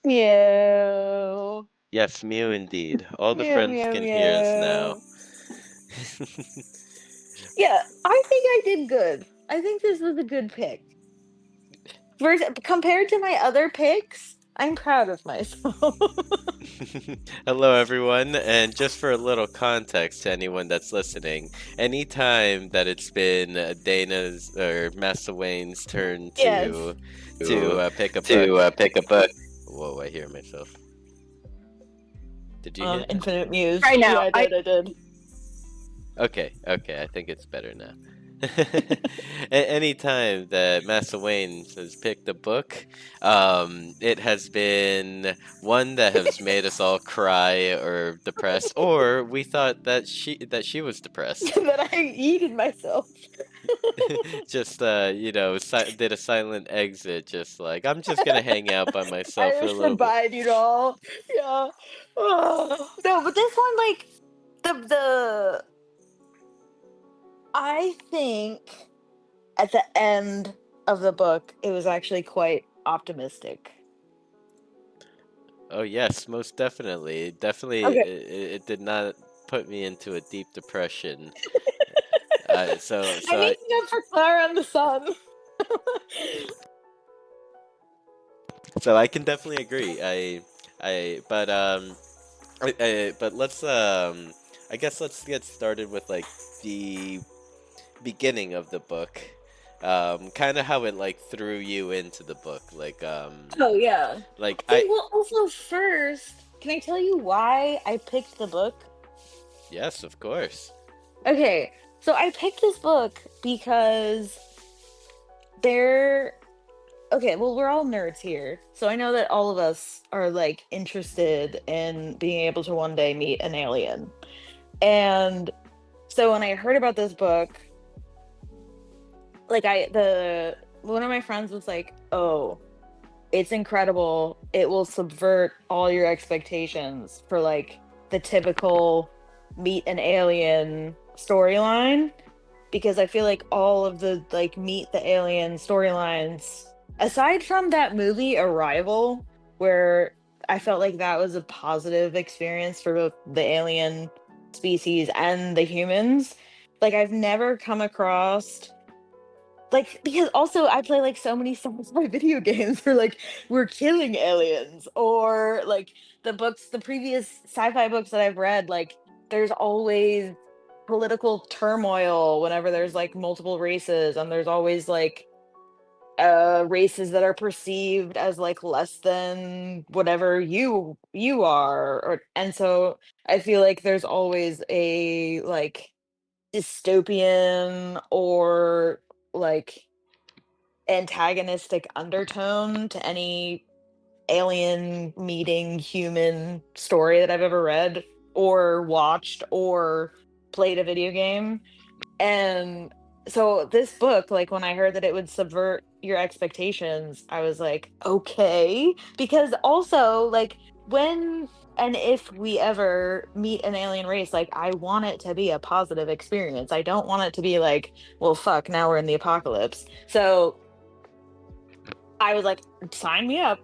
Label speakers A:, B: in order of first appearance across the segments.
A: Meow.
B: Yes, Mew indeed. All the
A: Meow,
B: friends
A: meow,
B: can hear us now.
A: meow. Yeah, I think I did good. I think this was a good pick. Compared to my other picks, I'm proud of myself.
B: Hello, everyone, and just for a little context to anyone that's listening, anytime that it's been Dana's or Master Wayne's turn
A: Yes.
B: to pick a book.
C: Pick a book.
B: Whoa, I hear myself. Did you hear that?
A: Infinite Muse.
C: Right
A: Yeah,
C: now,
A: I did. I did.
B: Okay, I think it's better now. Anytime that Master Wayne has picked a book, it has been one that has made us all cry or depressed, or we thought that she was depressed.
A: That I yeeted myself.
B: Just did a silent exit, just like I'm just gonna hang out by myself
A: I
B: for a
A: just
B: little bit.
A: abide, Yeah. No, but this one, like, the I think at the end of the book, it was actually quite optimistic.
B: Oh yes, most definitely. Definitely,
A: Okay.
B: it did not put me into a deep depression.
A: I'm making up for Clara and the Sun.
B: So I can definitely agree. But let's I guess let's get started with like the beginning of the book. Kind of how it like threw you into the book.
A: Oh yeah.
B: Like
A: Okay, well, also first, can I tell you why I picked the book?
B: yes, of course.
A: Okay, so I picked this book because they're okay, well, we're all nerds here. So I know that all of us are like interested in being able to one day meet an alien. And so when I heard about this book, like the one of my friends was like, "Oh, it's incredible. It will subvert all your expectations for like the typical meet an alien storyline." Because I feel like all of the like meet the alien storylines, aside from that movie Arrival, where I felt like that was a positive experience for both the alien species and the humans, like I've never come across like because also I play like so many sci-fi video games where like we're killing aliens or like the previous sci-fi books that I've read, like there's always political turmoil whenever there's like multiple races, and there's always like races that are perceived as like less than whatever you are, or and so I feel like there's always a like dystopian or like antagonistic undertone to any alien meeting human story that I've ever read or watched or played a video game. And so this book, like when I heard that it would subvert your expectations, I was like, okay. Because also, like, when and if we ever meet an alien race, like, I want it to be a positive experience. I don't want it to be like, well, fuck, now we're in the apocalypse. So I was like, sign me up.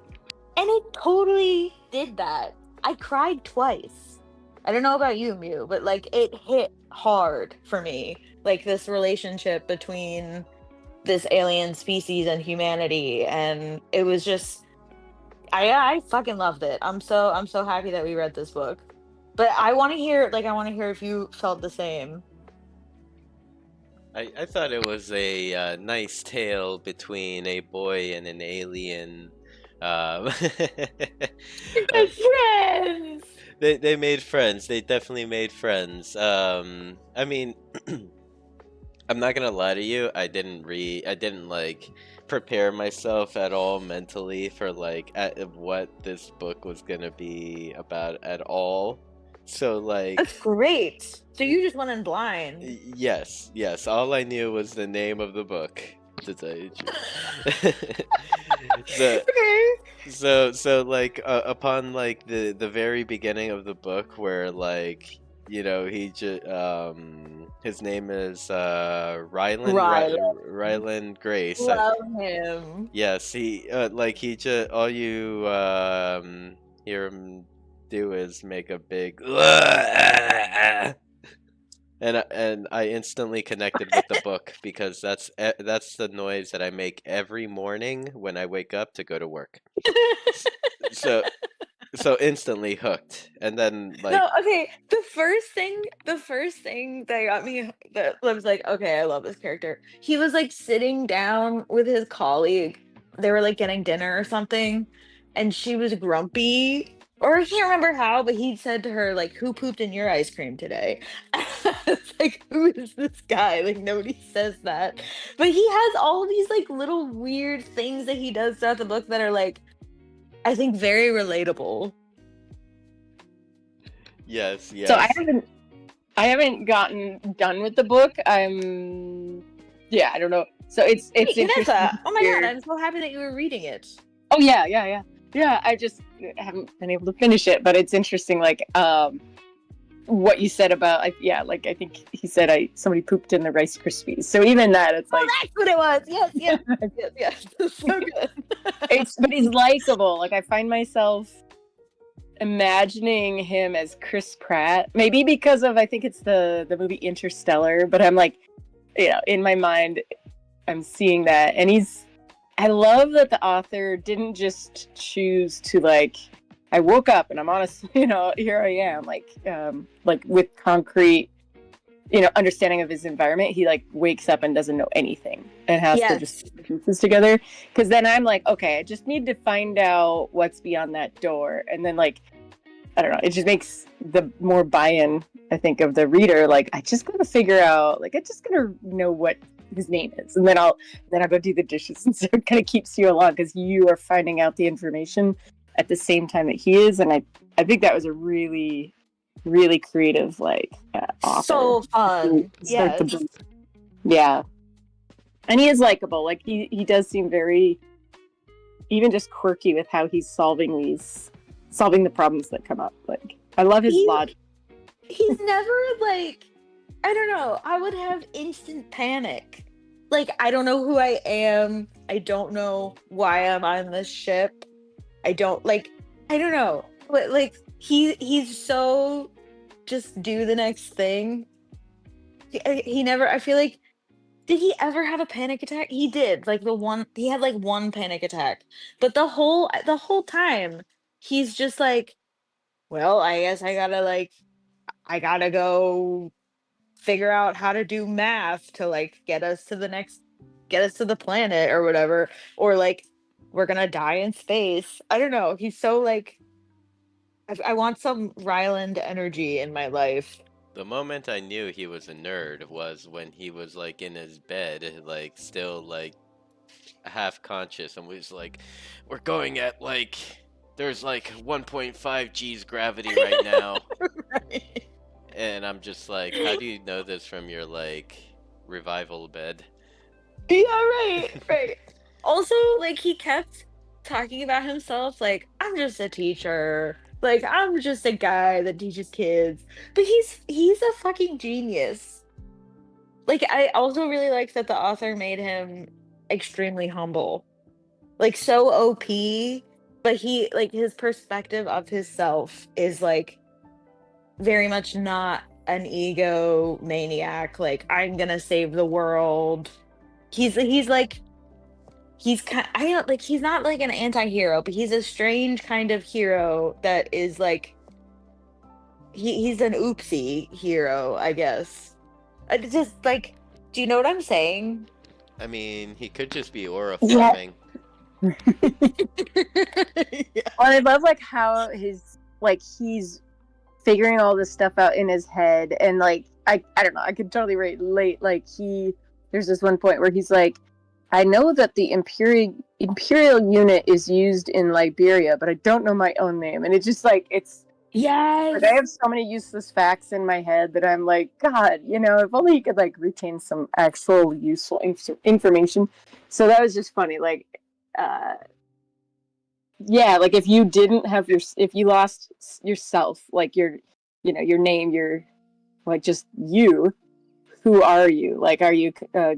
A: And it totally did that. I cried twice. I don't know about you, Mew, but like it hit hard for me. Like this relationship between this alien species and humanity. And it was just I fucking loved it. I'm so happy that we read this book. But I want to hear if you felt the same.
B: I thought it was a nice tale between a boy and an alien. Um, uh,
A: Best friends.
B: they made friends. They definitely made friends. I mean, I'm not gonna lie to you. I didn't like prepare myself at all mentally for like what this book was gonna be about at all. So
A: That's
B: like,
A: great. So you just went in blind.
B: yes, yes. All I knew was the name of the book, to tell you the truth. so,
A: Okay.
B: so like upon like the very beginning of the book, where like you know, his name is
A: Riley,
B: Ryland Grace.
A: love him.
B: Yes, he like he just all you hear him do is make a big and I instantly connected with the book because that's the noise that I make every morning when I wake up to go to work. So so instantly hooked. And then like
A: No, okay. The first thing that got me that was like, okay, I love this character. He was like sitting down with his colleague. They were like getting dinner or something, and she was grumpy. Or I can't remember how, but he said to her, like, who pooped in your ice cream today? It's like, who is this guy? Like, nobody says that. But he has all these like little weird things that he does throughout the book that are like, I think very relatable.
B: yes,
C: So
B: yes.
C: I haven't gotten done with the book. Yeah, I don't know. So it's
A: Wait,
C: interesting.
A: Vanessa, oh my
C: here.
A: god, I'm so happy that you were reading it.
C: Oh yeah. I just haven't been able to finish it, but it's interesting. Like what you said about like I think he said somebody pooped in the Rice Krispies. So even that, it's like
A: That's what it was. Yes, yes, yes. It's so good.
C: but he's likable. Like I find myself imagining him as Chris Pratt, maybe because of I think it's the movie Interstellar. But I'm like, in my mind, I'm seeing that, and I love that the author didn't just choose to like. I woke up and I'm honest, here I am, like with concrete, understanding of his environment. He like wakes up and doesn't know anything and has to just put the pieces together. Because then I'm like, okay, I just need to find out what's beyond that door, and then like, I don't know, it just makes the more buy-in, I think, of the reader. Like, I just gotta figure out, like, I just gotta know what his name is, and then I'll go do the dishes, and so it kind of keeps you along because you are finding out the information at the same time that he is. And I think that was a really, really creative, like, author.
A: So fun. Yes.
C: Yeah. And he is likable. Like, he does seem very, even just quirky with how he's solving the problems that come up. Like, I love his logic.
A: He's never like, I don't know, I would have instant panic. Like, I don't know who I am. I don't know why I'm on this ship. I don't know. But like he's so just do the next thing. He never, I feel like, did he ever have a panic attack? He did. Like he had like one panic attack. But the whole time he's just like, well, I guess I gotta go figure out how to do math to like get us to the planet or whatever, or like we're gonna die in space. I don't know, he's so like, I want some Ryland energy in my life.
B: The moment I knew he was a nerd was when he was like in his bed, like still like half conscious, and was like, we're going at like there's like 1.5 G's gravity right now.
A: Right.
B: And I'm just like, how do you know this from your like revival bed?
A: Yeah, right. Also, like, he kept talking about himself like, I'm just a teacher, like I'm just a guy that teaches kids. But he's a fucking genius. Like, I also really like that the author made him extremely humble, like so OP, but he, like, his perspective of himself is like very much not an ego maniac, like I'm gonna save the world. He's like, he's kind, I don't, like, he's not like an anti-hero, but he's a strange kind of hero that is like, he's an oopsie hero, I guess. It's just like, do you know what I'm saying?
B: I mean, he could just be aura farming.
A: Yeah.
C: Well, I love like how he's figuring all this stuff out in his head, and like I don't know, I could totally relate. Like there's this one point where he's like, I know that the imperial unit is used in Liberia, but I don't know my own name. And it's just like,
A: Yes.
C: like, I have so many useless facts in my head that I'm like, God, if only you could like retain some actual useful information. So that was just funny. Like, yeah, like if you lost yourself, like your name, your like just you. Who are you? Like, are you a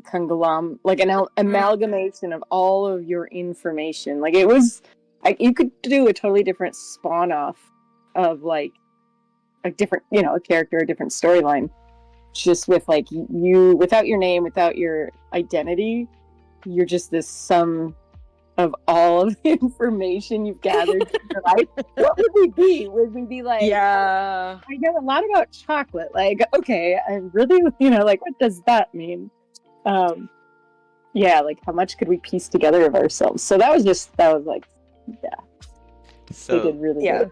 C: like an amalgamation of all of your information? Like, it was, like, you could do a totally different spawn off of like a different, a character, a different storyline, just with like you without your name, without your identity. You're just this sum of all of the information you've gathered in your life. What would we be? Would we be like,
A: Yeah.
C: I know a lot about chocolate. Like, okay, I really, like, what does that mean? Yeah, like, how much could we piece together of ourselves? So that was like, yeah, they
B: So
C: did really
A: Yeah.
C: good.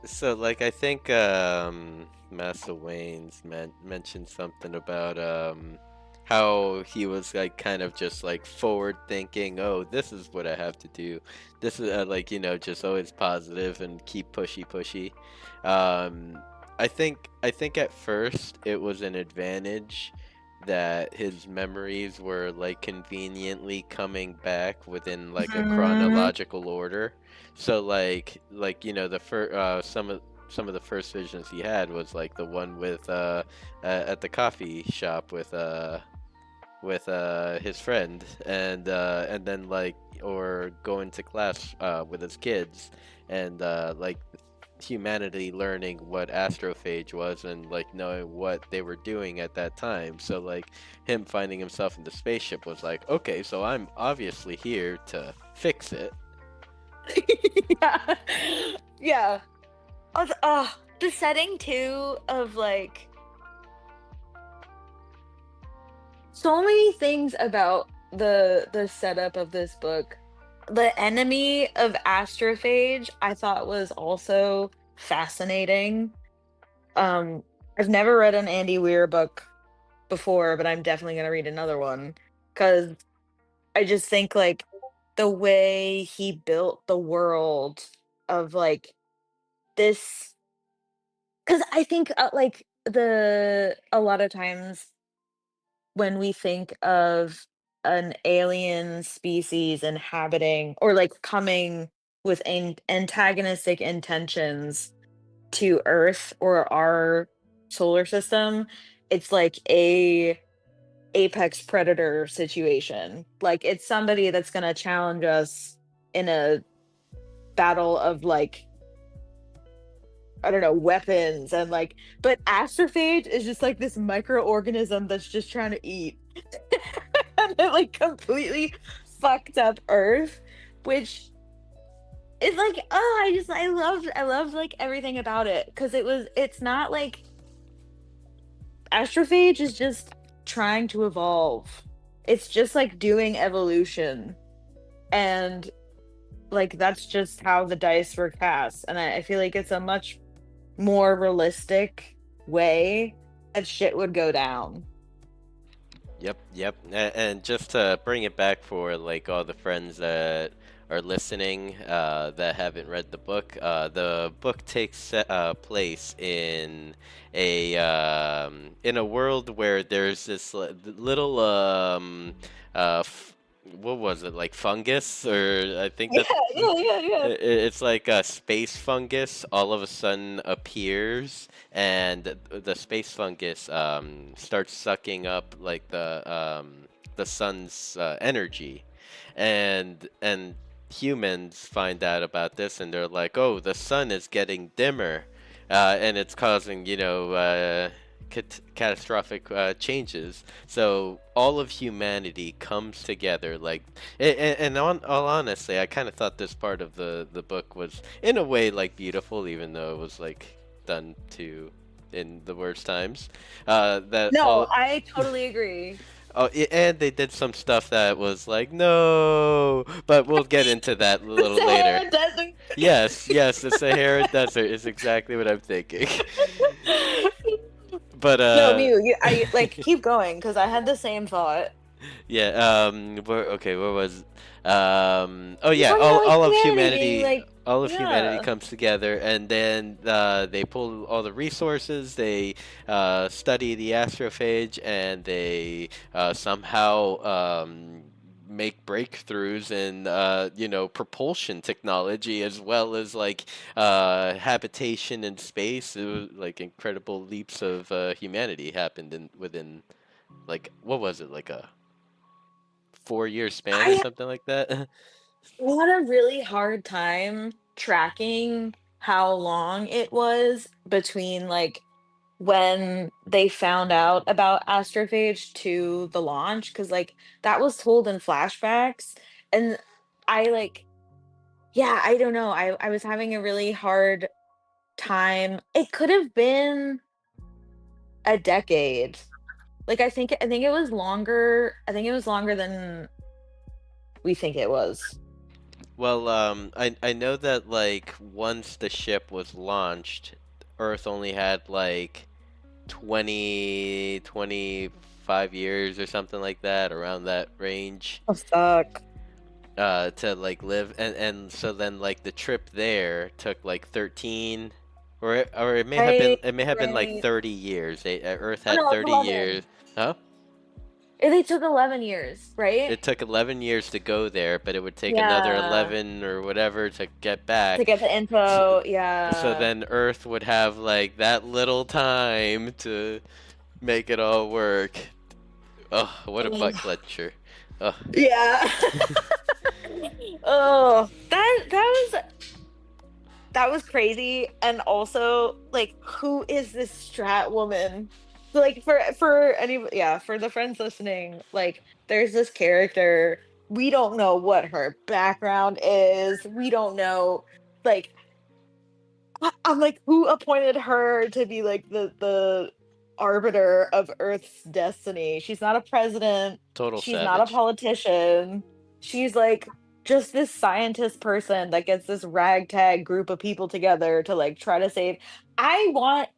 B: so like I think Massa Wayne's mentioned something about how he was like kind of just like forward thinking, oh, this is what I have to do. This is like, just always positive and keep pushy. Um, I think at first it was an advantage that his memories were like conveniently coming back within like a chronological order. So the first some of the first visions he had was like the one with at the coffee shop with his friend, and then like, or going to class with his kids, and like humanity learning what astrophage was and like knowing what they were doing at that time. So like him finding himself in the spaceship was like, okay, so I'm obviously here to fix it.
A: Yeah. Yeah. The setting too of like so many things about the setup of this book. The enemy of astrophage I thought was also fascinating. Um, I've never read an Andy Weir book before, but I'm definitely gonna read another one because I just think like the way he built the world of like this, because I think like the a lot of times when we think of an alien species inhabiting or like coming with antagonistic intentions to Earth or our solar system, it's like a apex predator situation. Like it's somebody that's going to challenge us in a battle of like, I don't know, weapons and like, but astrophage is just like this microorganism that's just trying to eat. And it like completely fucked up Earth, which is like, oh, I loved like everything about it because it's not like astrophage is just trying to evolve. It's just like doing evolution. And like that's just how the dice were cast. And I feel like it's a much more realistic way that shit would go down.
B: Yep. And just to bring it back for like all the friends that are listening that haven't read the book takes place in a world where there's this little what was it, like fungus, or I think
A: Yeah,
B: that's
A: yeah.
B: it's like a space fungus all of a sudden appears, and the space fungus starts sucking up like the sun's energy, and humans find out about this, and they're like, oh, the sun is getting dimmer, and it's causing catastrophic changes. So all of humanity comes together, like, and on all honestly, I kind of thought this part of the book was in a way like beautiful, even though it was like done to in the worst times. That
A: No,
B: all
A: I totally agree.
B: Oh, and they did some stuff that was like, no, but we'll get into that a
A: The
B: little later.
A: Sahara Desert.
B: Yes, the Sahara Desert is exactly what I'm thinking. But
A: No, I like keep going because I had the same thought.
B: yeah, where was oh
A: You're
B: yeah,
A: talking about like
B: all of
A: humanity being
B: humanity
A: like, yeah.
B: comes together, and then they pull all the resources, they study the astrophage, and they somehow make breakthroughs in propulsion technology, as well as like habitation in space. It was, like, incredible leaps of humanity happened within, like, what was it, like a 4-year span or
A: I
B: something like that.
A: had a really hard time tracking how long it was between like when they found out about astrophage to the launch, because like that was told in flashbacks. And I like, yeah, I don't know, I was having a really hard time. It could have been a decade. Like I think it was longer. I think it was longer than we think it was.
B: Well, I know that, like, once the ship was launched, Earth only had like 25 years or something like that, around that range,
A: Oh fuck.
B: to like live, and so then like the trip there took like 13, or
A: Right,
B: it may have been like
A: right.
B: 30 years. Earth
A: Oh
B: had
A: no, it's
B: 30 years.
A: 11.
B: Huh?
A: They took 11 years, right?
B: It took 11 years to go there, but it would take another
A: Yeah.
B: 11 or whatever to get
A: To
B: back.
A: get the
B: So,
A: info,
B: so
A: yeah.
B: then Earth would have like that little time to make it all work. Oh, what a butt
A: Ugh.
B: clencher. Oh.
A: Yeah. Oh, that was crazy. And also, like, who is this Strat woman? So, like, for any, yeah, for the friends listening, like, there's this character. We don't know what her background is. We don't know, like, I'm like, who appointed her to be like the arbiter of Earth's destiny? She's not a president.
B: Total
A: She's not a
B: savage.
A: politician. She's like just this scientist person that gets this ragtag group of people together to like try to save. I want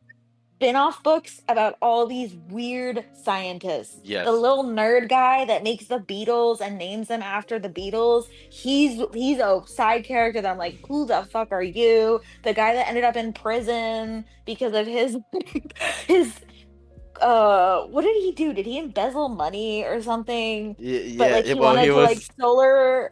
A: spin-off books about all these weird scientists. The
B: Yes.
A: little nerd guy that makes the Beatles and names them after the Beatles. He's a side character that I'm like, who the fuck are you? The guy that ended up in prison because of his his what did he do? Did he embezzle money or something? But like he
B: Well, he
A: wanted to like
B: was.
A: solar,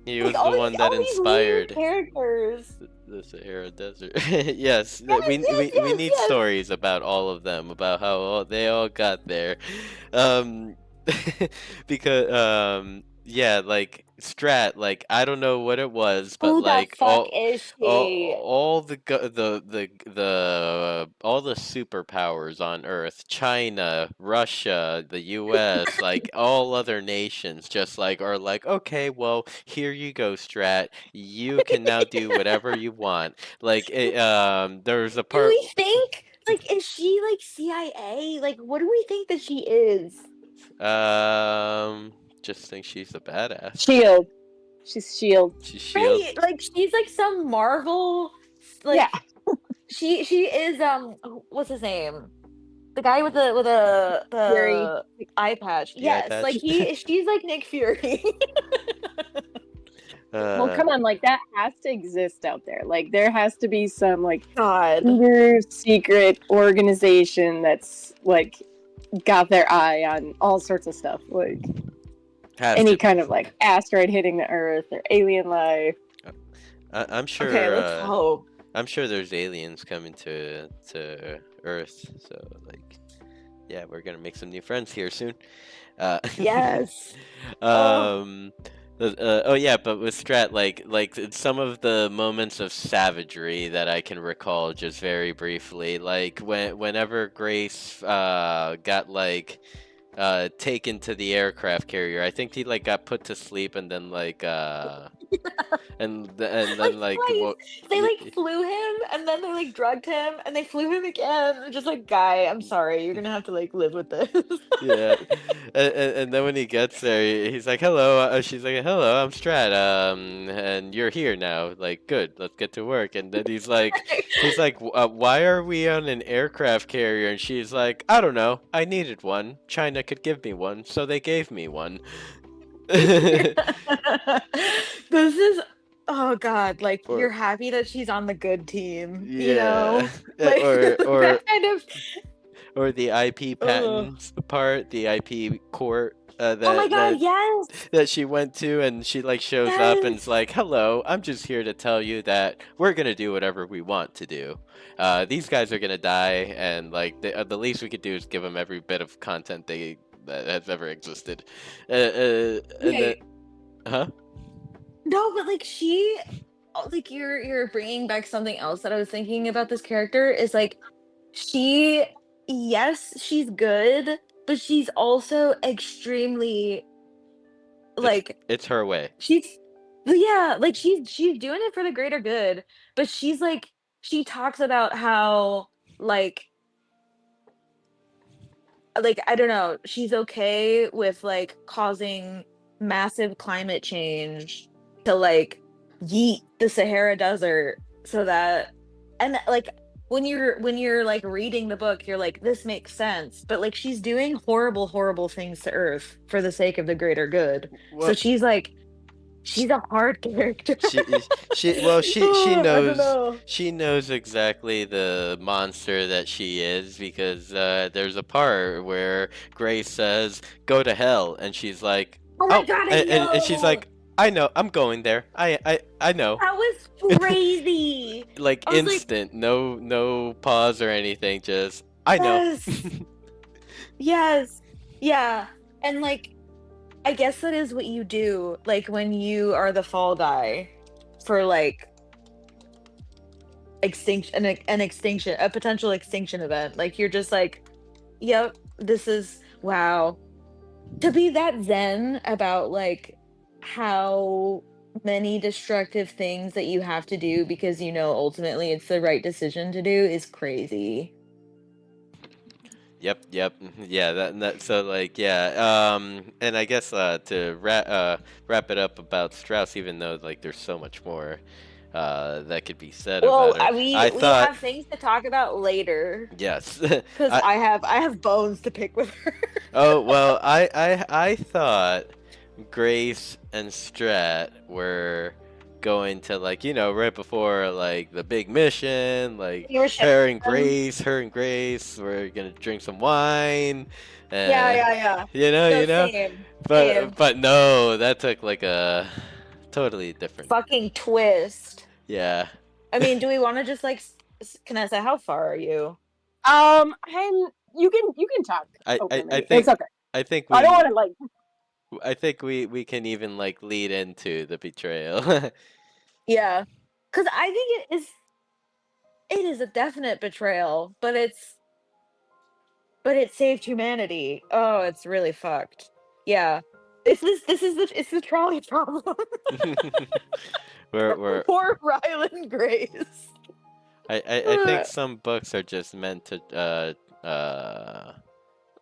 B: He
A: like
B: was the one that
A: all these weird
B: inspired
A: characters.
B: the Sahara Desert. Yes,
A: Yes, yes,
B: we
A: yes,
B: need
A: yes.
B: stories about all of them, about how they all got there. Um, because yeah, like Strat, like I don't know what it was, but
A: Who the
B: like
A: fuck is she?
B: all all the superpowers on Earth, China, Russia, the U.S., like all other nations, just like are like, okay, well, here you go, Strat. You can now do whatever you want. Like, there's a
A: Do
B: part.
A: we think like is she like CIA? Like what do we think that she is?
B: Um, just think she's a badass.
C: Shield. She's Shield.
B: She's Shield.
A: Right, like she's like some Marvel
C: Yeah.
A: like she is what's his name? The guy with
C: Fury.
A: the eye patch.
B: The eye
A: Yes, like
B: patch.
A: she's like Nick Fury.
C: Well, come on, like that has to exist out there. Like there has to be some like
A: God.
C: super secret organization that's like got their eye on all sorts of stuff, like
B: Has
C: any
B: to.
C: kind of like asteroid hitting the Earth or alien life.
B: I'm sure.
A: Okay, let's hope.
B: I'm sure there's aliens coming to Earth. So like, yeah, we're gonna make some new friends here soon.
A: Yes. Oh.
B: Oh yeah, but with Strat, like some of the moments of savagery that I can recall just very briefly, like whenever Grace got like taken to the aircraft carrier, I think he like got put to sleep and then like and
A: Like
B: then like
A: twice. They like flew him and then they like drugged him and they flew him again. Just like, guy, I'm sorry, you're gonna have to like live with this.
B: yeah, and then when he gets there, he's like, "Hello." She's like, "Hello, I'm Strat. And you're here now. Like, good. Let's get to work." And then he's like, "Why are we on an aircraft carrier?" And she's like, "I don't know. I needed one. China could give me one, so they gave me one."
A: This is, oh god, like
B: Or
A: you're happy that she's on the good team, you
B: yeah,
A: know? Like
B: or
A: that kind of
B: or the IP
A: ugh.
B: patents part, the IP court.
A: Oh my
B: that
A: god, yes!
B: she went to, and she like shows up and
A: Yes!
B: is like, "Hello, I'm just here to tell you that we're gonna do whatever we want to do. These guys are gonna die, and like the least we could do is give them every bit of content that has ever existed." And then,
A: Wait,
B: huh?
A: no, but like like you're bringing back something else that I was thinking about this character is like she, yes, she's good, but she's also extremely
B: It's
A: like
B: it's her way.
A: she's yeah, like she's doing it for the greater good, but she's like she talks about how like I don't know, she's okay with like causing massive climate change to like yeet the Sahara Desert so that and like when you're like reading the book, you're like, this makes sense. But like she's doing horrible, horrible things to Earth for the sake of the greater good. So
B: Well,
A: she's like she's a hard character.
B: she
A: I don't
B: knows
A: know.
B: exactly the monster that she is, because there's a part where Grace says, "Go to hell," and she's like,
A: Oh my
B: "Oh,"
A: god, I
B: and she's
A: know.
B: like, "I know, I'm going there. I know."
A: That was crazy.
B: Like
A: I was like,
B: instant, no pause or anything, just I know.
A: yes. Yes. Yeah. And like I guess that is what you do like when you are the fall guy for like extinction an extinction a potential extinction event. Like you're just like, yep, this is wow. To be that zen about like how many destructive things that you have to do because you know ultimately it's the right decision to do is crazy.
B: Yep, yeah, so like yeah, and I guess to wrap it up about Strauss, even though like there's so much more that could be said
A: Well,
B: about her. I
A: we
B: thought
A: have things to talk about later
B: yes,
A: because
B: I
A: I have bones to pick with her.
B: oh well, I thought Grace and Strat were going to, like, right before like the big mission, like
A: You were shipping them.
B: Her and Grace were gonna drink some wine,
A: Yeah,
B: and
A: yeah, yeah.
B: you
A: No,
B: know,
A: same,
B: but
A: same.
B: no, that took like a totally different.
A: Fucking twist.
B: Yeah.
A: I mean, do we want to just like, can I say how far are you?
C: I'm you can talk
B: I
C: openly. It's
B: think
C: okay.
B: I think
C: I don't
B: we
C: want to like.
B: we can even like lead into the betrayal.
A: Yeah, because I think it is a definite betrayal, but it saved humanity. Oh, it's really fucked. Yeah, it's the trolley problem.
B: we're
A: Poor Ryland Grace.
B: I think some books are just meant to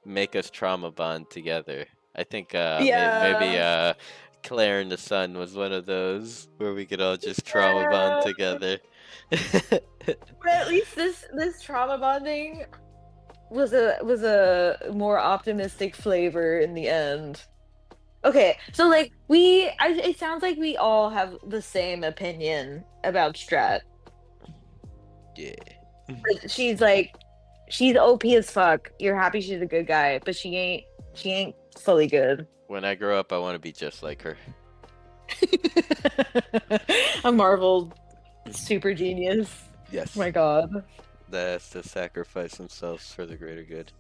B: make us trauma bond together. I think maybe
A: Yeah.
B: Claire and the Sun was one of those where we could all just trauma bond
A: Yeah.
B: together.
A: But at least this trauma bonding was a more optimistic flavor in the end. Okay, so like it sounds like we all have the same opinion about Strat.
B: Yeah.
A: Like, she's OP as fuck. You're happy she's a good guy, but she ain't fully good.
B: When I grow up, I want to be just like her.
A: A Marvel super genius.
B: Yes.
A: Oh my god.
B: That has to sacrifice themselves for the greater good.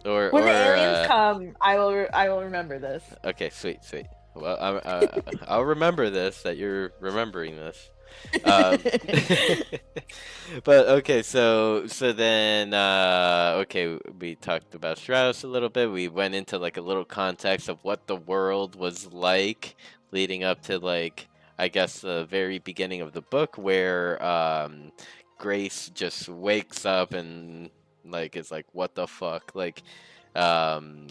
A: When the aliens come, I will remember this.
B: Okay, sweet. Well, I'll remember this, that you're remembering this. Um, but okay, so then okay, we talked about Strauss a little bit. We went into like a little context of what the world was like leading up to, like, I guess the very beginning of the book, where Grace just wakes up and like is like, what the fuck, like, um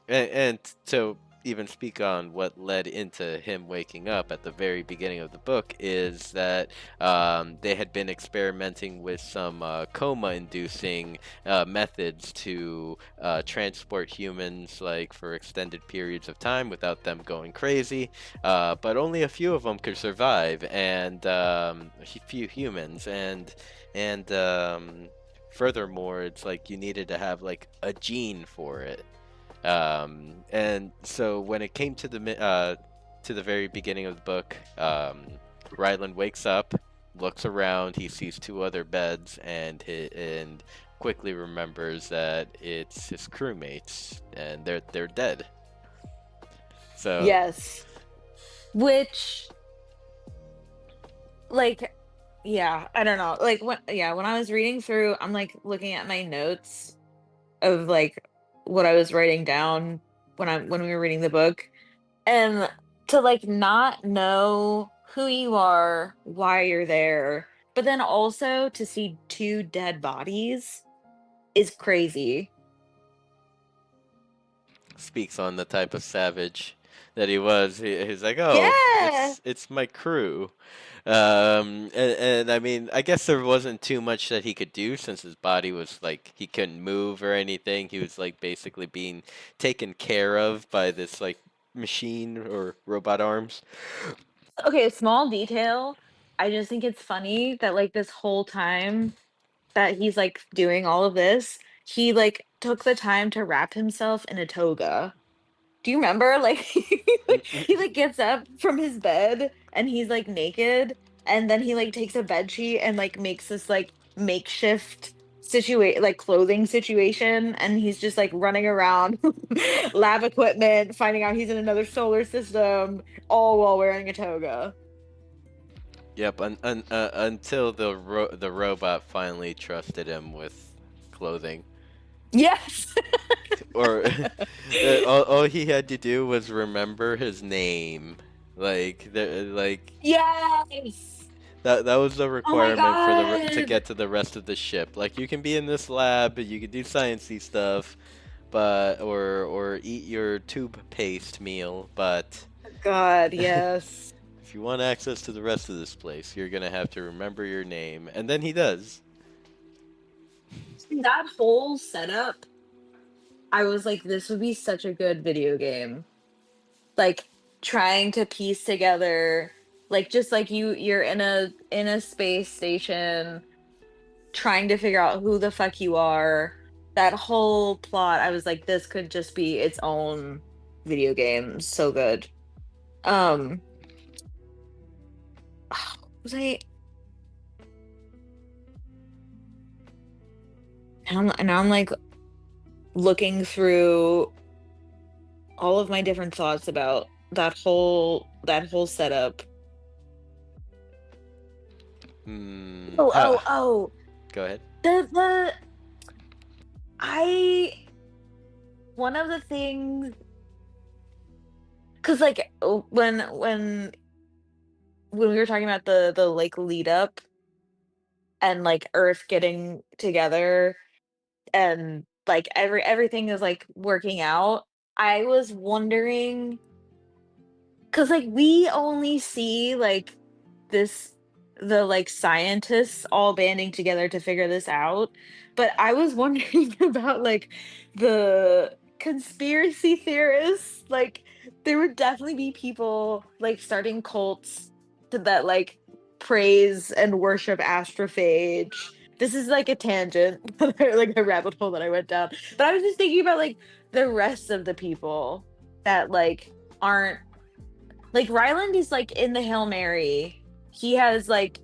B: and to even speak on what led into him waking up at the very beginning of the book is that they had been experimenting with some coma-inducing methods to transport humans, like, for extended periods of time without them going crazy, but only a few of them could survive, and a few humans, and furthermore, it's like you needed to have like a gene for it. And so when it came to the very beginning of the book, Ryland wakes up, looks around, he sees two other beds, and quickly remembers that it's his crewmates, and they're dead. So
A: Yes. Which, like, yeah, I don't know. Like, when I was reading through, I'm like looking at my notes of like what I was writing down when we were reading the book, and to like not know who you are, why you're there, but then also to see two dead bodies is crazy.
B: speaks on the type of savage that he was. He's like, oh,
A: Yeah.
B: it's my crew. And I mean, I guess there wasn't too much that he could do since his body was like he couldn't move or anything. He was like basically being taken care of by this like machine or robot arms.
A: Okay, a small detail. I just think it's funny that like this whole time that he's like doing all of this, he like took the time to wrap himself in a toga. Do you remember? Like he like gets up from his bed and he's like naked, and then he like takes a bed sheet and like makes this like makeshift situate like clothing situation, and he's just like running around lab equipment, finding out he's in another solar system, all while wearing a toga.
B: Yep, until the robot finally trusted him with clothing.
A: Yes.
B: Or all he had to do was remember his name. Like
A: Yes.
B: that was the
A: Oh my
B: requirement for to
A: god.
B: get to the rest of the ship. Like you can be in this lab, you can do sciencey stuff, but or eat your tube paste meal, but
A: God, yes.
B: if you want access to the rest of this place, you're gonna have to remember your name. And then he does.
A: That whole setup, I was like, this would be such a good video game. Like trying to piece together, like just like you're in a space station trying to figure out who the fuck you are. That whole plot, I was like, this could just be its own video game. So good. Um was I and I'm like looking through all of my different thoughts about that whole setup. Oh,
B: How,
A: oh, oh.
B: go ahead.
A: The I one of the things, because like when we were talking about the like lead up and like Earth getting together and like everything is like working out, I was wondering, because like we only see like this the like scientists all banding together to figure this out, but I was wondering about like the conspiracy theorists. Like there would definitely be people like starting cults that like praise and worship astrophage. This is like a tangent, like a rabbit hole that I went down, but I was just thinking about like the rest of the people that like aren't, like Ryland is like in the Hail Mary. He has like,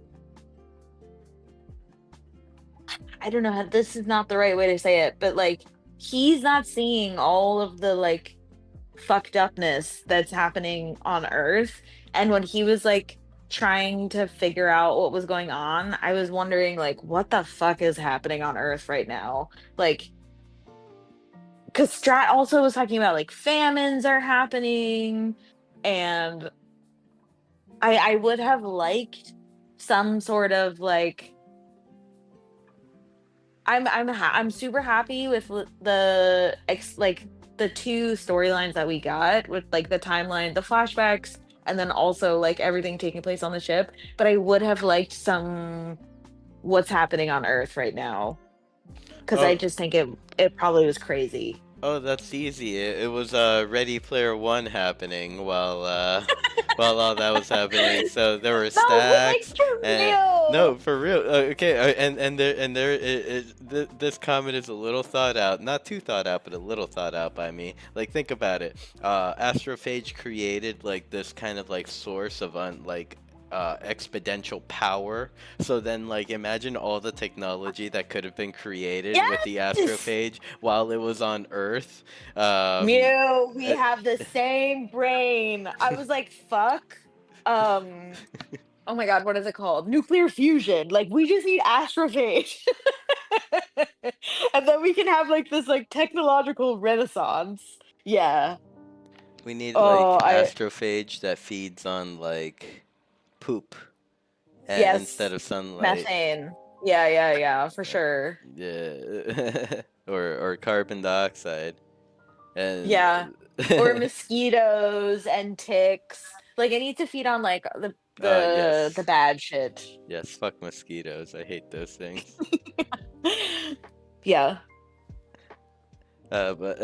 A: I don't know how, this is not the right way to say it, but like he's not seeing all of the like fucked upness that's happening on Earth. And when he was like trying to figure out what was going on, I was wondering like what the fuck is happening on Earth right now? Like, because Strat also was talking about like famines are happening, and I would have liked some sort of like, I'm super happy with like the two storylines that we got with like the timeline, the flashbacks, and then also like everything taking place on the ship. But I would have liked some what's happening on Earth right now, because I
B: Oh,
A: just think it probably was crazy.
B: Oh, that's easy. It was Ready Player One happening while all that was happening. So there were
A: No, but like
B: stacks
A: for
B: and no,
A: real.
B: for real. Okay, this comment is a little thought out, not too thought out, but a little thought out by me. Like think about it. Astrophage created like this kind of like source of exponential power. So then, like, imagine all the technology that could have been created with the
A: Yes.
B: astrophage while it was on Earth. Um,
A: Mew, we
B: uh,
A: have the same brain. I was like, fuck. Um, oh my god, what is it called? Nuclear fusion. Like we just need astrophage. And then we can have like this like technological renaissance. Yeah.
B: we need
A: Oh,
B: like
A: I
B: astrophage that feeds on like poop instead
A: yes.
B: of sunlight.
A: Methane. Yeah, yeah, yeah, for
B: Uh,
A: sure.
B: yeah, or carbon dioxide and
A: Yeah. Or mosquitoes and ticks. Like I need to feed on like the
B: yes,
A: bad shit.
B: yes, fuck mosquitoes. I hate those things.
A: Yeah.
B: But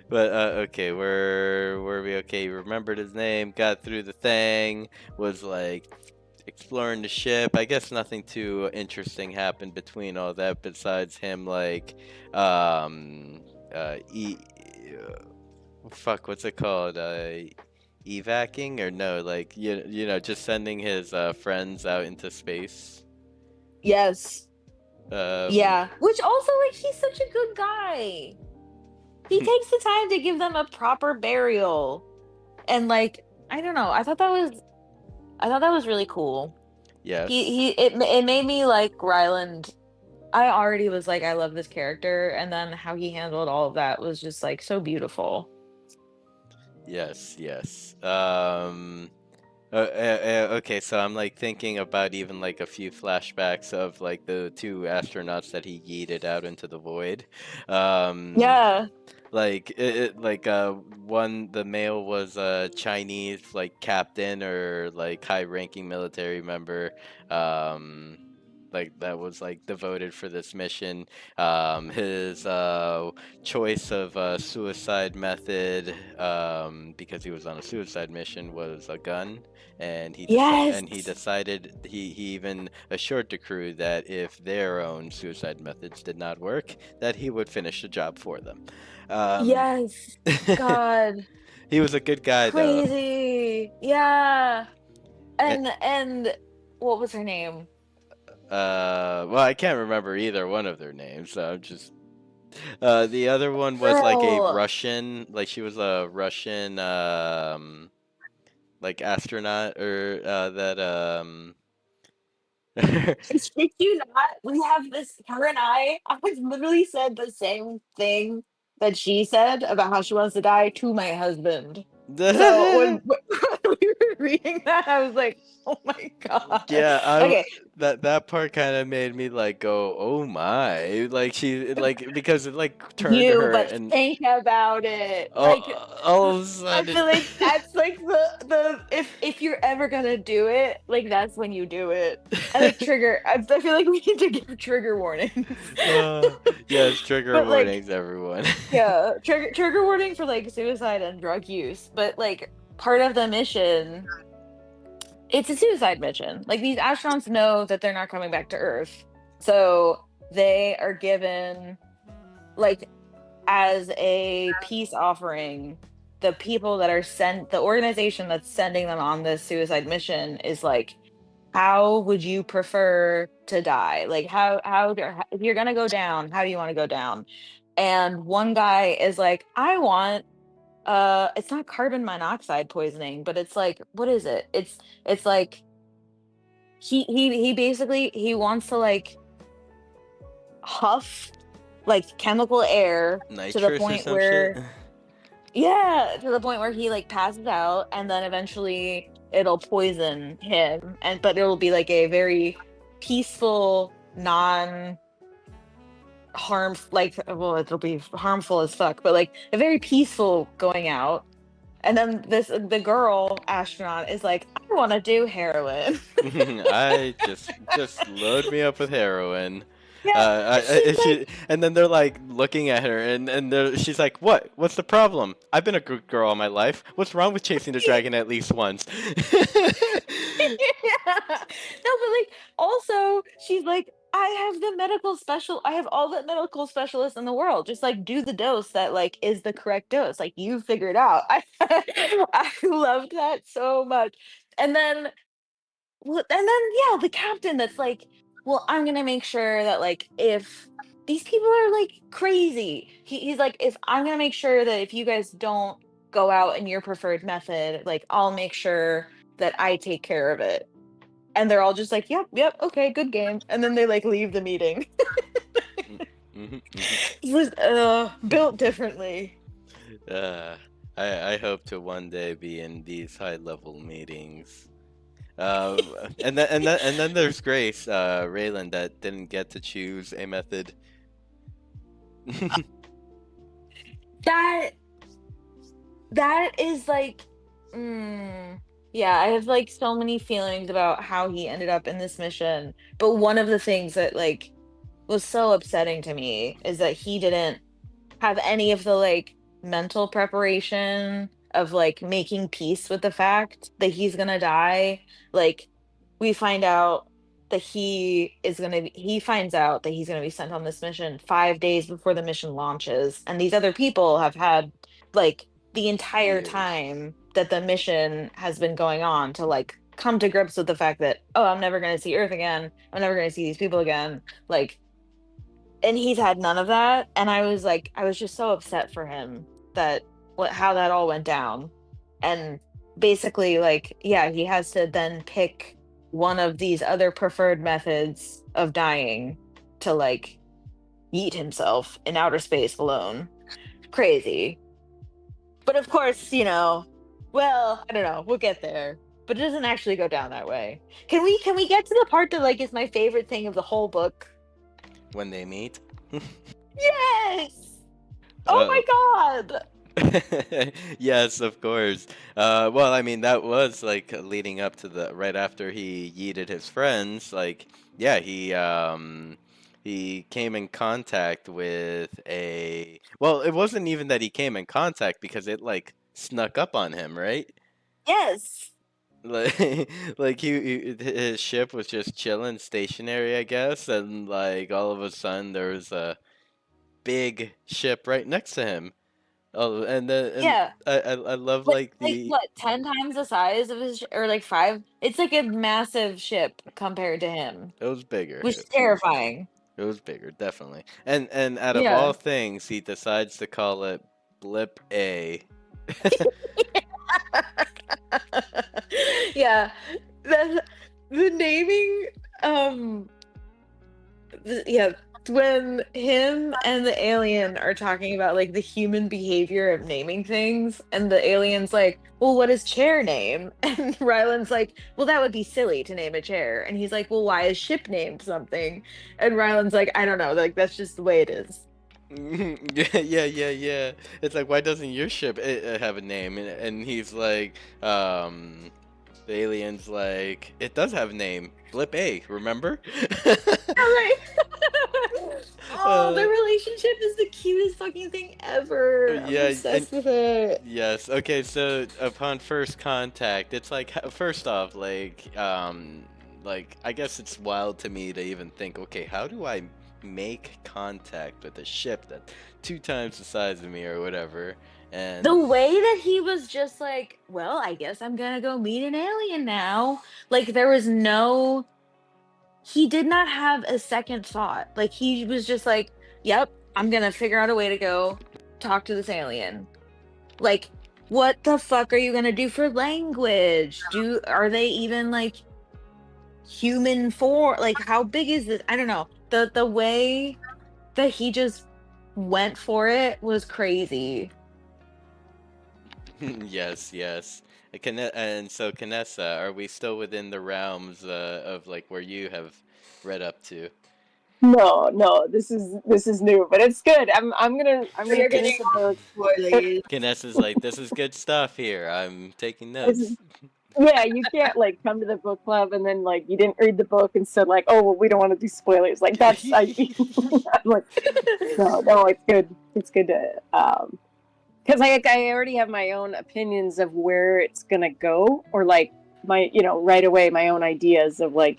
B: but okay, were we okay? Remembered his name, got through the thing, was like exploring the ship. I guess nothing too interesting happened between all that besides him like um fuck, what's it called? Evacing or no, like you know, just sending his friends out into space.
A: Yes.
B: Um
A: Yeah. Which also like he's such a good guy. He takes the time to give them a proper burial. And like I don't know, I thought that was really cool.
B: yes.
A: It made me like Ryland. I already was like I love this character and then how he handled all of that was just like so beautiful.
B: Yes, yes. Okay, so I'm like thinking about even like a few flashbacks of like the two astronauts that he yeeted out into the void. Um,
A: Yeah.
B: like one the male was a Chinese like captain or like high-ranking military member. Um, like that was like devoted for this mission. His choice of a suicide method, because he was on a suicide mission, was a gun, and
A: Yes.
B: he decided he even assured the crew that if their own suicide methods did not work, that he would finish the job for them. Um,
A: Yes. God.
B: he was a good guy though.
A: Crazy. Yeah.
B: Eh,
A: And what was her name?
B: well, I can't remember either one of their names, so I'm just. The other one was like a
A: Girl.
B: Russian, like she was a Russian, like astronaut or that
A: Did you not? We have this, her and I literally said the same thing that she said about how she wants to die to my husband. So when we were reading that, I was like, oh my God.
B: Yeah,
A: Okay,
B: that part kind of made me like go, "Oh my." Like she like because it like turned to
A: you,
B: her
A: but
B: and
A: think about it. Like,
B: all of a
A: I
B: sudden
A: feel like that's like the if you're ever gonna do it, like that's when you do it. And like trigger, I feel like we need to give trigger warnings.
B: uh, yes, trigger
A: But like,
B: warnings everyone.
A: yeah, trigger warning for like suicide and drug use. But like part of the mission, it's a suicide mission. Like these astronauts know that they're not coming back to Earth, so they are given like as a peace offering. The people that are sent, the organization that's sending them on this suicide mission is like, how would you prefer to die? Like if you're gonna go down, how do you want to go down? And one guy is like, I want it's not carbon monoxide poisoning, but it's like what is it? It's like he basically he wants to like huff like chemical air to the
B: Nitrous or
A: point
B: some shit.
A: where yeah, to the point where he like passes out and then eventually it'll poison him and but it'll be like a very peaceful non harm like well it'll be harmful as fuck but like a very peaceful going out and then the girl astronaut is like I want to do heroin.
B: I just load me up with heroin.
A: Yeah, she's like,
B: And then they're like looking at her, and she's like, "What? What's the problem? I've been a good girl all my life. What's wrong with chasing the dragon at least once?"
A: yeah. No, but like also she's like, I have all the medical specialists in the world. Just like do the dose that like is the correct dose. Like you figure it out. I loved that so much. And then yeah, the captain that's like, well, I'm gonna make sure that like if these people are like crazy, he's like, if I'm gonna make sure that if you guys don't go out in your preferred method, like I'll make sure that I take care of it. And they're all just like, yep, yep, okay, good game. And then they like leave the meeting.
B: Mhm,
A: It was built differently.
B: Uh, I hope to one day be in these high level meetings. Um, and then there's Grace, Raylan, that didn't get to choose a method.
A: That that is like, mm, yeah, I have like so many feelings about how he ended up in this mission. But one of the things that like was so upsetting to me is that he didn't have any of the like mental preparation of like making peace with the fact that he's gonna die. Like we find out that he finds out that he's gonna be sent on this mission 5 days before the mission launches. And these other people have had like the entire
B: Years.
A: time that the mission has been going on to like come to grips with the fact that, oh, I'm never gonna see Earth again. I'm never gonna see these people again. Like, and he's had none of that, and I was like, I was just so upset for him that what how that all went down. And basically like, yeah, he has to then pick one of these other preferred methods of dying to like yeet himself in outer space alone. Crazy. But of course, well, I don't know, we'll get there, but it doesn't actually go down that way. Can we get to the part that like is my favorite thing of the whole book?
B: When they meet.
A: Yes. Oh
B: Uh,
A: my god.
B: yes, of course. Well, I mean, that was like leading up to the right after he yeeted his friends. Like, yeah, he came in contact with a. Well, it wasn't even that he came in contact because it like snuck up on him, right?
A: Yes.
B: Like, like his ship was just chilling, stationary, I guess, and like all of a sudden there was a big ship right next to him. Oh, and
A: Yeah.
B: I love
A: Like
B: like
A: like
B: the
A: what, 10 times the size of or like 5? It's like a massive ship compared to him,
B: it was bigger.
A: which is terrifying.
B: It was bigger, definitely. And out of all
A: Yeah.
B: things, he decides to call it Blip A.
A: Yeah. The the naming, um yeah, when him and the alien are talking about like the human behavior of naming things, and the alien's like, well, what is chair name? And Ryland's like, well, that would be silly to name a chair. And he's like, well, why is ship named something? And Ryland's like, I don't know, like that's just the way it is.
B: Yeah. It's like, why doesn't your ship have a name? And he's like, the alien's like, it does have a name, Blip A. Remember?
A: Right. Oh,
B: uh,
A: their relationship is the cutest fucking thing ever. I'm
B: yeah, and
A: obsessed with it.
B: yes. Okay, so upon first contact, it's like first off, like I guess it's wild to me to even think, okay, how do I make contact with a ship that's 2 times the size of me or whatever?
A: The
B: And
A: way that he was just like, well, I guess I'm gonna go meet an alien now. Like there was no, he did not have a second thought. Like he was just like, yep, I'm gonna figure out a way to go talk to this alien. Like, what the fuck are you gonna do for language? Are they even like human form? Like how big is this? I don't know. The way that he just went for it was crazy.
B: yes. And so, Kanessa, are we still within the realms of like where you have read up to?
C: No, no, this is new, but it's good. I'm gonna
A: You're
C: finish
A: getting
C: the book.
A: spoilies.
B: Kanessa's like, this is good stuff here. I'm taking
C: This is
B: notes.
C: Yeah, you can't like come to the book club and then like you didn't read the book and said like, oh well, we don't want to do spoilers. Like that's I'm like, no, it's good. It's good to because I already have my own opinions of where it's gonna go, or like my right away my own ideas of like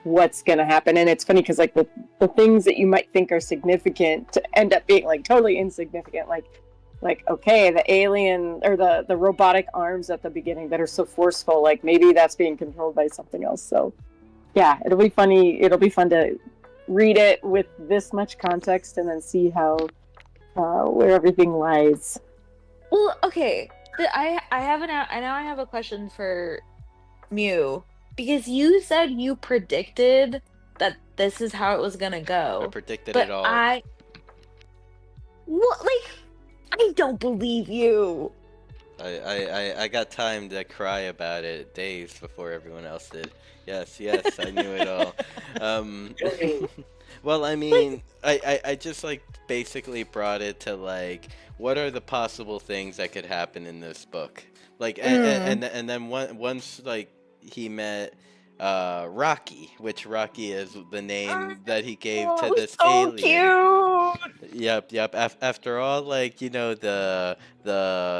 C: what's gonna happen. And it's funny because like the things that you might think are significant to end up being like totally insignificant. Like okay, the alien or the robotic arms at the beginning that are so forceful, like maybe that's being controlled by something else. So yeah, it'll be funny. It'll be fun to read it with this much context and then see how where everything lies.
A: Well, okay. I have a question for Mew, because you said you predicted that this is how it was gonna
B: I
A: go,
B: predicted it
A: but
B: all.
A: I don't believe you.
B: I got time to cry about it days before everyone else did. Yes, I knew it all. Um, well, I mean, I just like basically brought it to like, what are the possible things that could happen in this book? Like, and then once like he met Rocky, which Rocky is the name that he gave to this
A: So
B: alien.
A: cute.
B: Yep. After all, like the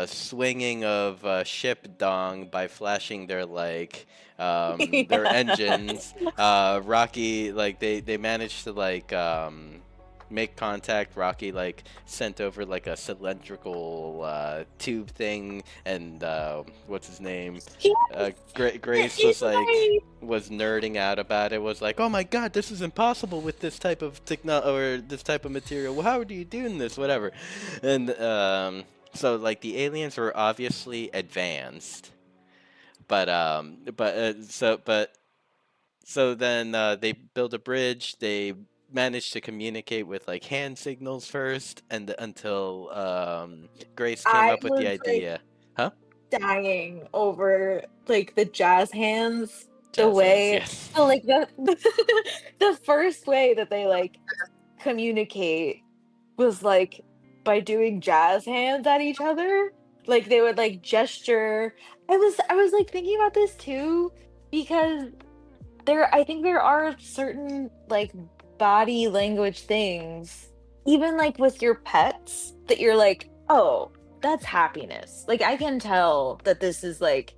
B: swinging of ship dong by flashing their like their engines, Rocky like they managed to like make contact. Rocky like sent over like a cylindrical tube thing, and what's his name? Grace was like was nerding out about it. Was like, oh my god, this is impossible with this type of or this type of material. Well, how are you doing this? Whatever, and so like the aliens were obviously advanced, so then they build a bridge. They managed to communicate with like hand signals first, and until Grace came
A: I
B: up with the
A: was like
B: idea. Huh?
A: dying over like the jazz hands, the
B: Jazz hands,
A: way,
B: yes.
A: so like the first way that they like communicate was like by doing jazz hands at each other. Like they would like gesture. I was like thinking about this too, because I think there are certain like body language things, even like with your pets, that you're like, oh, that's happiness. Like I can tell that this is like,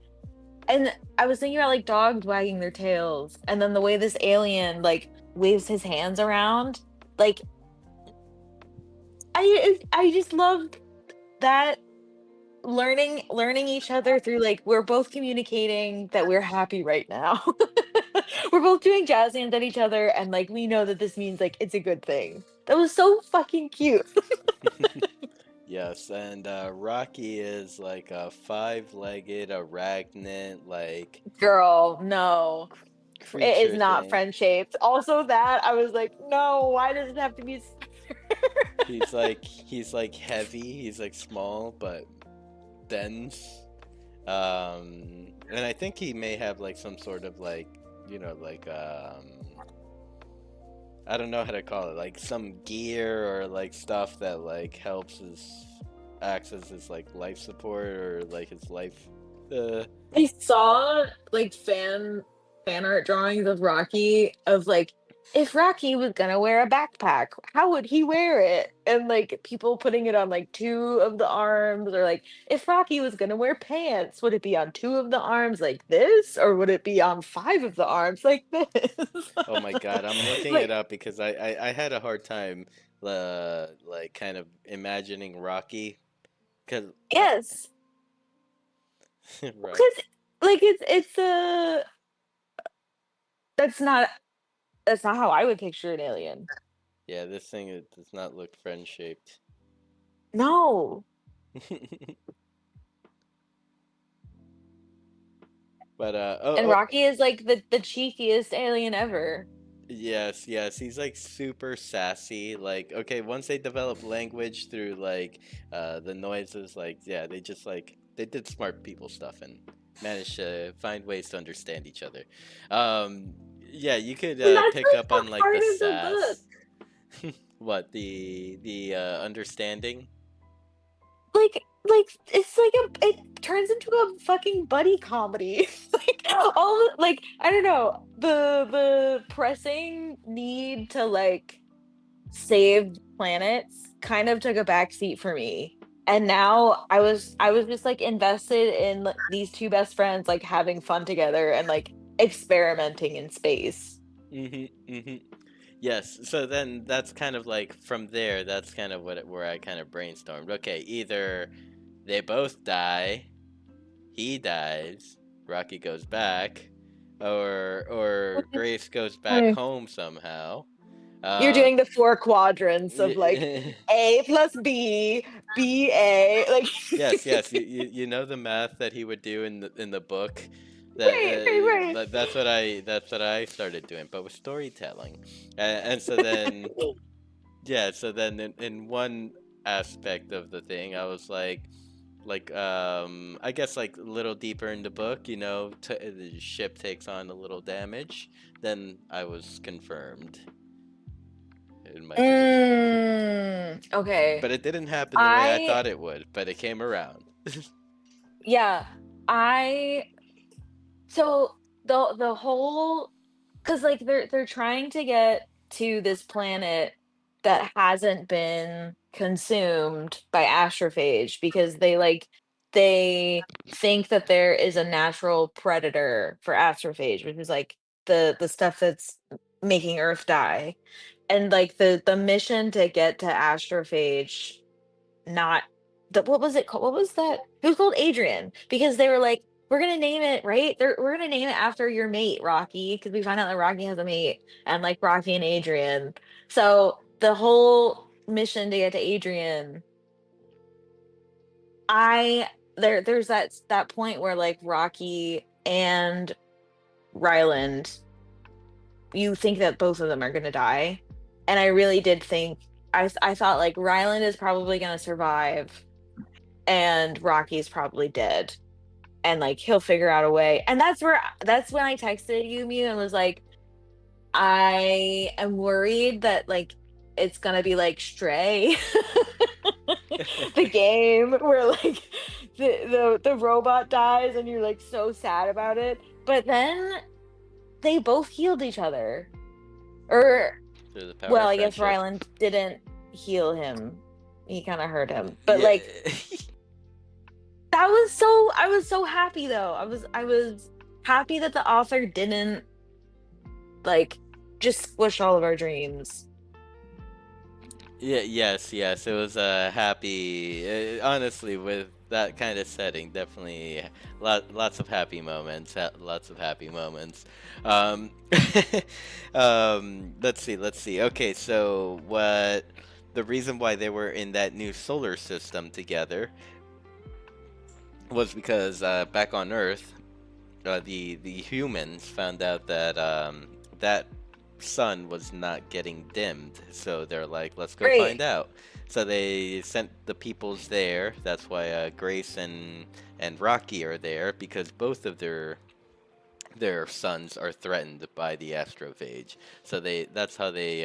A: and I was thinking about like dogs wagging their tails, and then the way this alien like waves his hands around, like I just loved that, learning each other through like we're both communicating that we're happy right now. We're both doing jazz hands at each other, and like we know that this means like it's a good thing. That was so fucking cute.
B: Yes, and Rocky is like a five-legged arachnid like
A: Girl, no. It is
B: creature
A: not
B: thing.
A: friend shaped. Also that I was like, no, why does it have to be
B: He's like heavy. He's like small but dense. And I think he may have like some sort of like like I don't know how to call it, like some gear or like stuff that like helps his acts as his like life support or like his life.
A: I saw like fan art drawings of Rocky, of like, if Rocky was gonna wear a backpack, how would he wear it? And like people putting it on like two of the arms, or like if Rocky was gonna wear pants, would it be on two of the arms like this, or would it be on five of the arms like this?
B: Oh my god, I'm looking it
A: Like,
B: up because I had a hard time like kind of imagining Rocky because
A: yes,
B: right.
A: because like it's a that's not how I would picture an alien.
B: Yeah, this thing does not look friend shaped.
A: No.
B: But
A: And Rocky is like the cheekiest alien ever.
B: yes, he's like super sassy. Like, okay, once they develop language through like the noises, like yeah, they just like they did smart people stuff and managed to find ways to understand each other. Um, yeah, you could
A: And that's
B: pick
A: like
B: up
A: the
B: on like
A: heart
B: the
A: of the book.
B: sass. What the understanding?
A: Like like it's like it turns into a fucking buddy comedy. Like like I don't know, the pressing need to like save planets kind of took a backseat for me. And now I was just like invested in these two best friends like having fun together and like experimenting in space.
B: Yes, so then that's kind of like from there, that's kind of where I kind of brainstormed. Okay, either they both die, he dies, Rocky goes back, or Grace goes back home somehow.
A: You're
B: Um,
A: doing the four quadrants of like A plus B, B A, like
B: yes, yes, you know the math that he would do in the book.
A: right.
B: That's what I started doing, but with storytelling, and so then yeah, so then in one aspect of the thing, I was like I guess like a little deeper in the book, you know, the ship takes on a little damage, then I was confirmed in my prediction.
A: Okay.
B: But it didn't happen the way I
A: I
B: thought it would, but it came around.
A: yeah, I so the whole because like they're trying to get to this planet that hasn't been consumed by astrophage because they think that there is a natural predator for astrophage, which is like the stuff that's making Earth die. And like the mission to get to astrophage, not what was it called? What was that? It was called Adrian because they were like, we're gonna name it right. We're gonna name it after your mate, Rocky, because we find out that Rocky has a mate, and like Rocky and Adrian. So the whole mission to get to Adrian, I there's that point where like Rocky and Ryland, you think that both of them are gonna die, and I really did think I thought like Ryland is probably gonna survive and Rocky's probably dead. And like he'll figure out a way. And that's when I texted you, Mew, and was like, I am worried that like it's gonna be like Stray, the game where like the robot dies and you're like so sad about it. But then they both healed each other. Or
B: Through the power
A: well,
B: of
A: I guess
B: friendship.
A: Ryland didn't heal him. He kind of hurt him. But
B: Yeah.
A: like I was so happy though. I was happy that the author didn't like just squish all of our dreams.
B: Yeah, yes. It was a happy. Honestly, with that kind of setting, definitely lots of happy moments. Lots of happy moments. Um, let's see. Okay, so what? The reason why they were in that new solar system together was because back on Earth, the humans found out that that sun was not getting dimmed, so they're like, let's go
A: Great.
B: find out. So they sent the peoples there. That's why Grace and Rocky are there, because both of their sons are threatened by the astrophage. So that's how they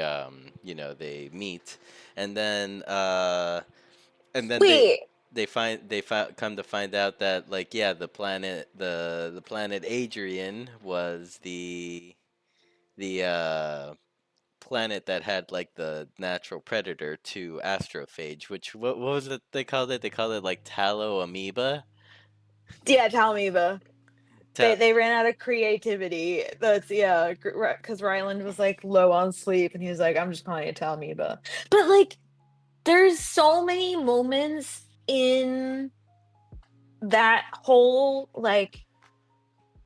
B: you know, they meet, and then and then
A: Wait,
B: come to find out that, like, yeah, the planet Adrian was the planet that had like the natural predator to astrophage, which what was it they called it? They called it like tallow amoeba.
A: yeah, tell me, the
B: Ta-
A: they ran out of creativity. That's yeah, because Ryland was like low on sleep, and he was like, "I'm just calling it Talmiba." But like, there's so many moments in that whole like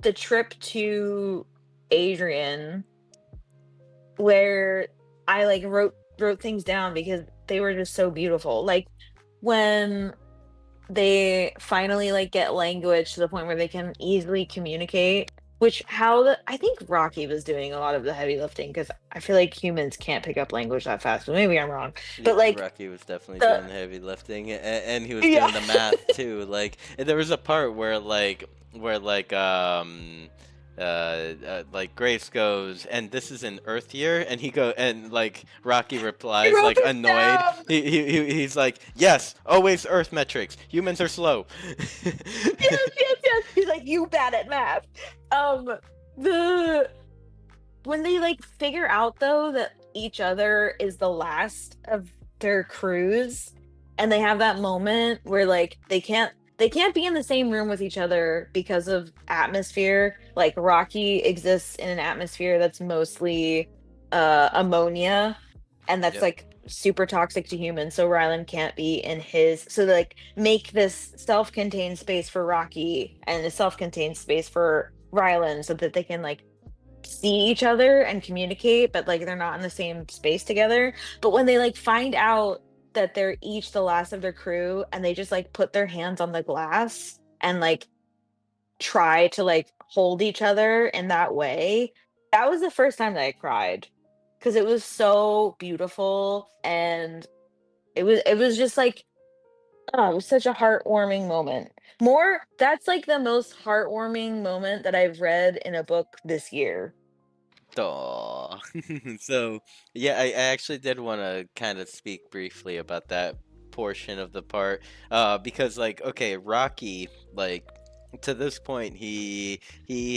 A: the trip to Adrian where I like wrote things down because they were just so beautiful. Like when they finally like get language to the point where they can easily communicate, which I think Rocky was doing a lot of the heavy lifting because I feel like humans can't pick up language that fast, but maybe I'm wrong. But like
B: Rocky was definitely
A: the
B: doing the heavy lifting, and he was
A: yeah.
B: doing the math too. Like, there was a part where like Like Grace goes, and this is an Earth year, and like Rocky
A: I
B: replies,
A: wrote
B: like
A: this
B: annoyed.
A: down.
B: He's like, yes, always Earth metrics. Humans are slow.
A: Yes. He's like, you bad at math. The when they like figure out though that each other is the last of their crews, and they have that moment where like they can't be in the same room with each other because of atmosphere. Like Rocky exists in an atmosphere that's mostly ammonia, and that's
B: Yep.
A: like super toxic to humans, so Rylan can't be in his. So they like make this self-contained space for Rocky and a self-contained space for Rylan so that they can like see each other and communicate, but like they're not in the same space together. But when they like find out that they're each the last of their crew, and they just like put their hands on the glass and like try to like hold each other in that way, that was the first time that I cried, because it was so beautiful, and it was just like, oh, it was such a heartwarming moment. More, that's like the most heartwarming moment that I've read in a book this year.
B: Aw. So, yeah, I actually did want to kind of speak briefly about that portion of the part. Because, like, okay, Rocky, like, to this point, he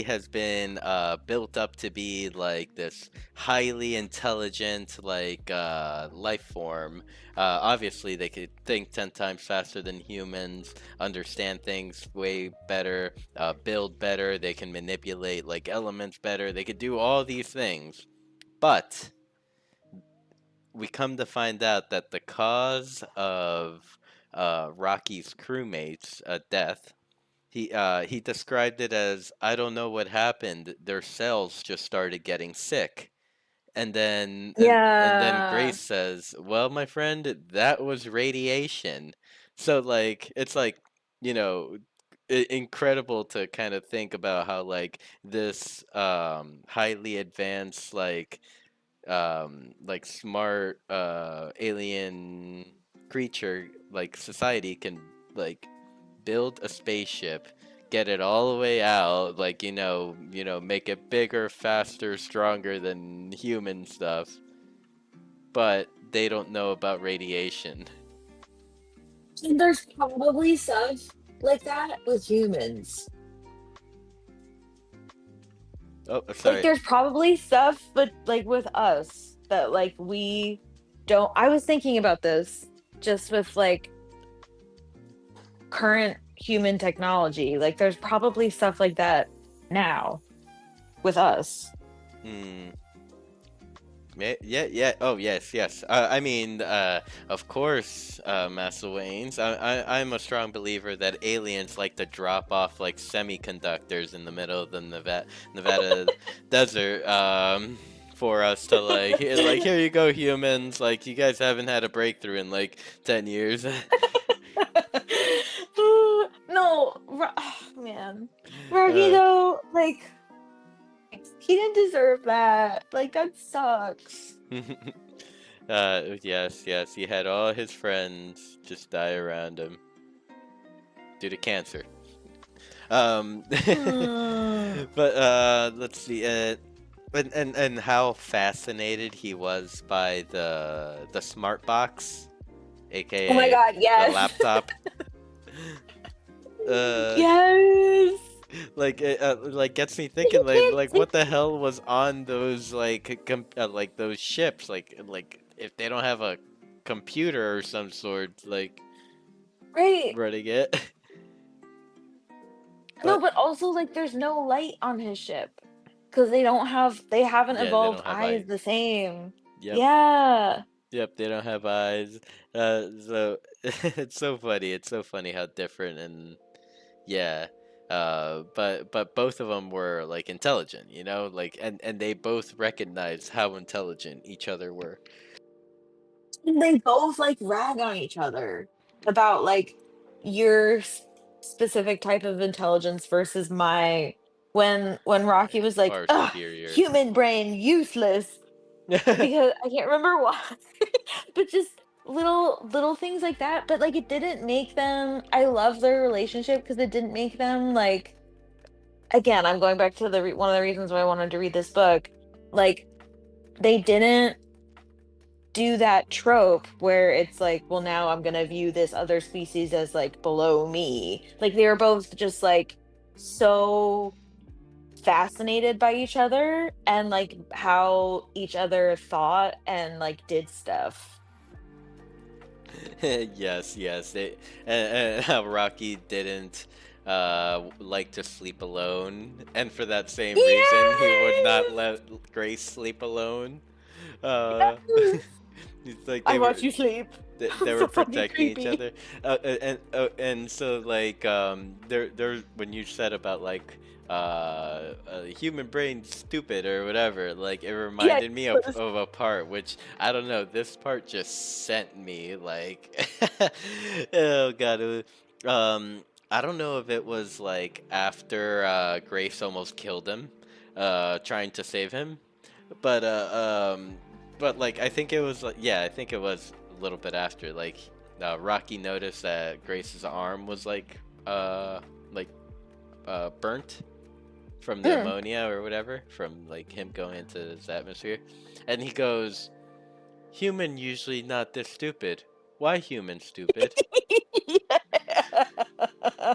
B: has been built up to be like this highly intelligent, like, life form. Obviously, they could think 10 times faster than humans, understand things way better, build better, they can manipulate like elements better, they could do all these things. But we come to find out that the cause of Rocky's crewmates' death, he described it as, I don't know what happened, their cells just started getting sick. And then
A: Yeah.
B: Grace says, "Well, my friend, that was radiation." So like it's like, you know, incredible to kind of think about how like this highly advanced like smart alien creature like society can like build a spaceship, get it all the way out, like make it bigger, faster, stronger than human stuff, but they don't know about radiation.
A: And there's probably stuff like that with humans.
B: Oh,
A: Like
B: sorry.
A: there's probably stuff, but like with us that like we don't. I was thinking about this just with like current human technology. Like there's probably stuff like that now with us.
B: Hmm. Yeah. Oh, yes. I mean, of course, Massa Waynes. I'm a strong believer that aliens like to drop off like semiconductors in the middle of the Nevada desert, for us to like, here you go, humans. Like, you guys haven't had a breakthrough in like 10 years.
A: No, man, Rocky
B: uh,
A: though, like he didn't deserve that. Like that sucks.
B: yes. He had all his friends just die around him due to cancer. Um,
A: Mm.
B: but let's see. And how fascinated he was by the smart box,
A: Oh my
B: aka
A: god,
B: the
A: yes.
B: laptop. uh,
A: Yes.
B: like it like gets me
A: You
B: thinking
A: can't
B: like
A: take
B: what the hell was on those like those ships, like if they don't have a computer or some sort like
A: right.
B: running it.
A: No,
B: But
A: but also like there's no light on his ship because they haven't
B: yeah, they
A: evolved
B: don't have
A: eyes
B: eyes.
A: the same.
B: Yep.
A: Yeah.
B: Yep, they don't have eyes. So it's so funny. It's so funny how different and yeah. But both of them were like intelligent, like and they both recognized how intelligent each other were.
A: And they both like rag on each other about like your specific type of intelligence versus my, when Rocky was like,
B: Far
A: ugh,
B: superior.
A: human brain useless, because I can't remember why. But just little things like that, but like it didn't make them, I love their relationship because it didn't make them like again, I'm going back to one of the reasons why I wanted to read this book. Like, they didn't do that trope where it's like, well, now I'm gonna view this other species as like below me. Like, they were both just like so fascinated by each other and like how each other thought and like did stuff.
B: Yes, yes. And how Rocky didn't like to sleep alone, and for that same reason, he would not
A: Yes!
B: let Grace sleep alone. Uh,
A: Yes!
B: it's like
A: I watch you sleep.
B: they were
A: So fucking
B: protecting each
A: creepy.
B: other, and so like there when you said about like human brain stupid or whatever, like it
A: Yeah,
B: reminded me
A: yes.
B: of a part which I don't know, this part just sent me like oh god, I don't know if it was like after Grace almost killed him trying to save him, but like I think it was like, yeah, I think it was a little bit after, like Rocky noticed that Grace's arm was like burnt from the
A: Mm.
B: ammonia or whatever from like him going into his atmosphere, and he goes, "Human usually not this stupid. Why human stupid?"
A: Yeah.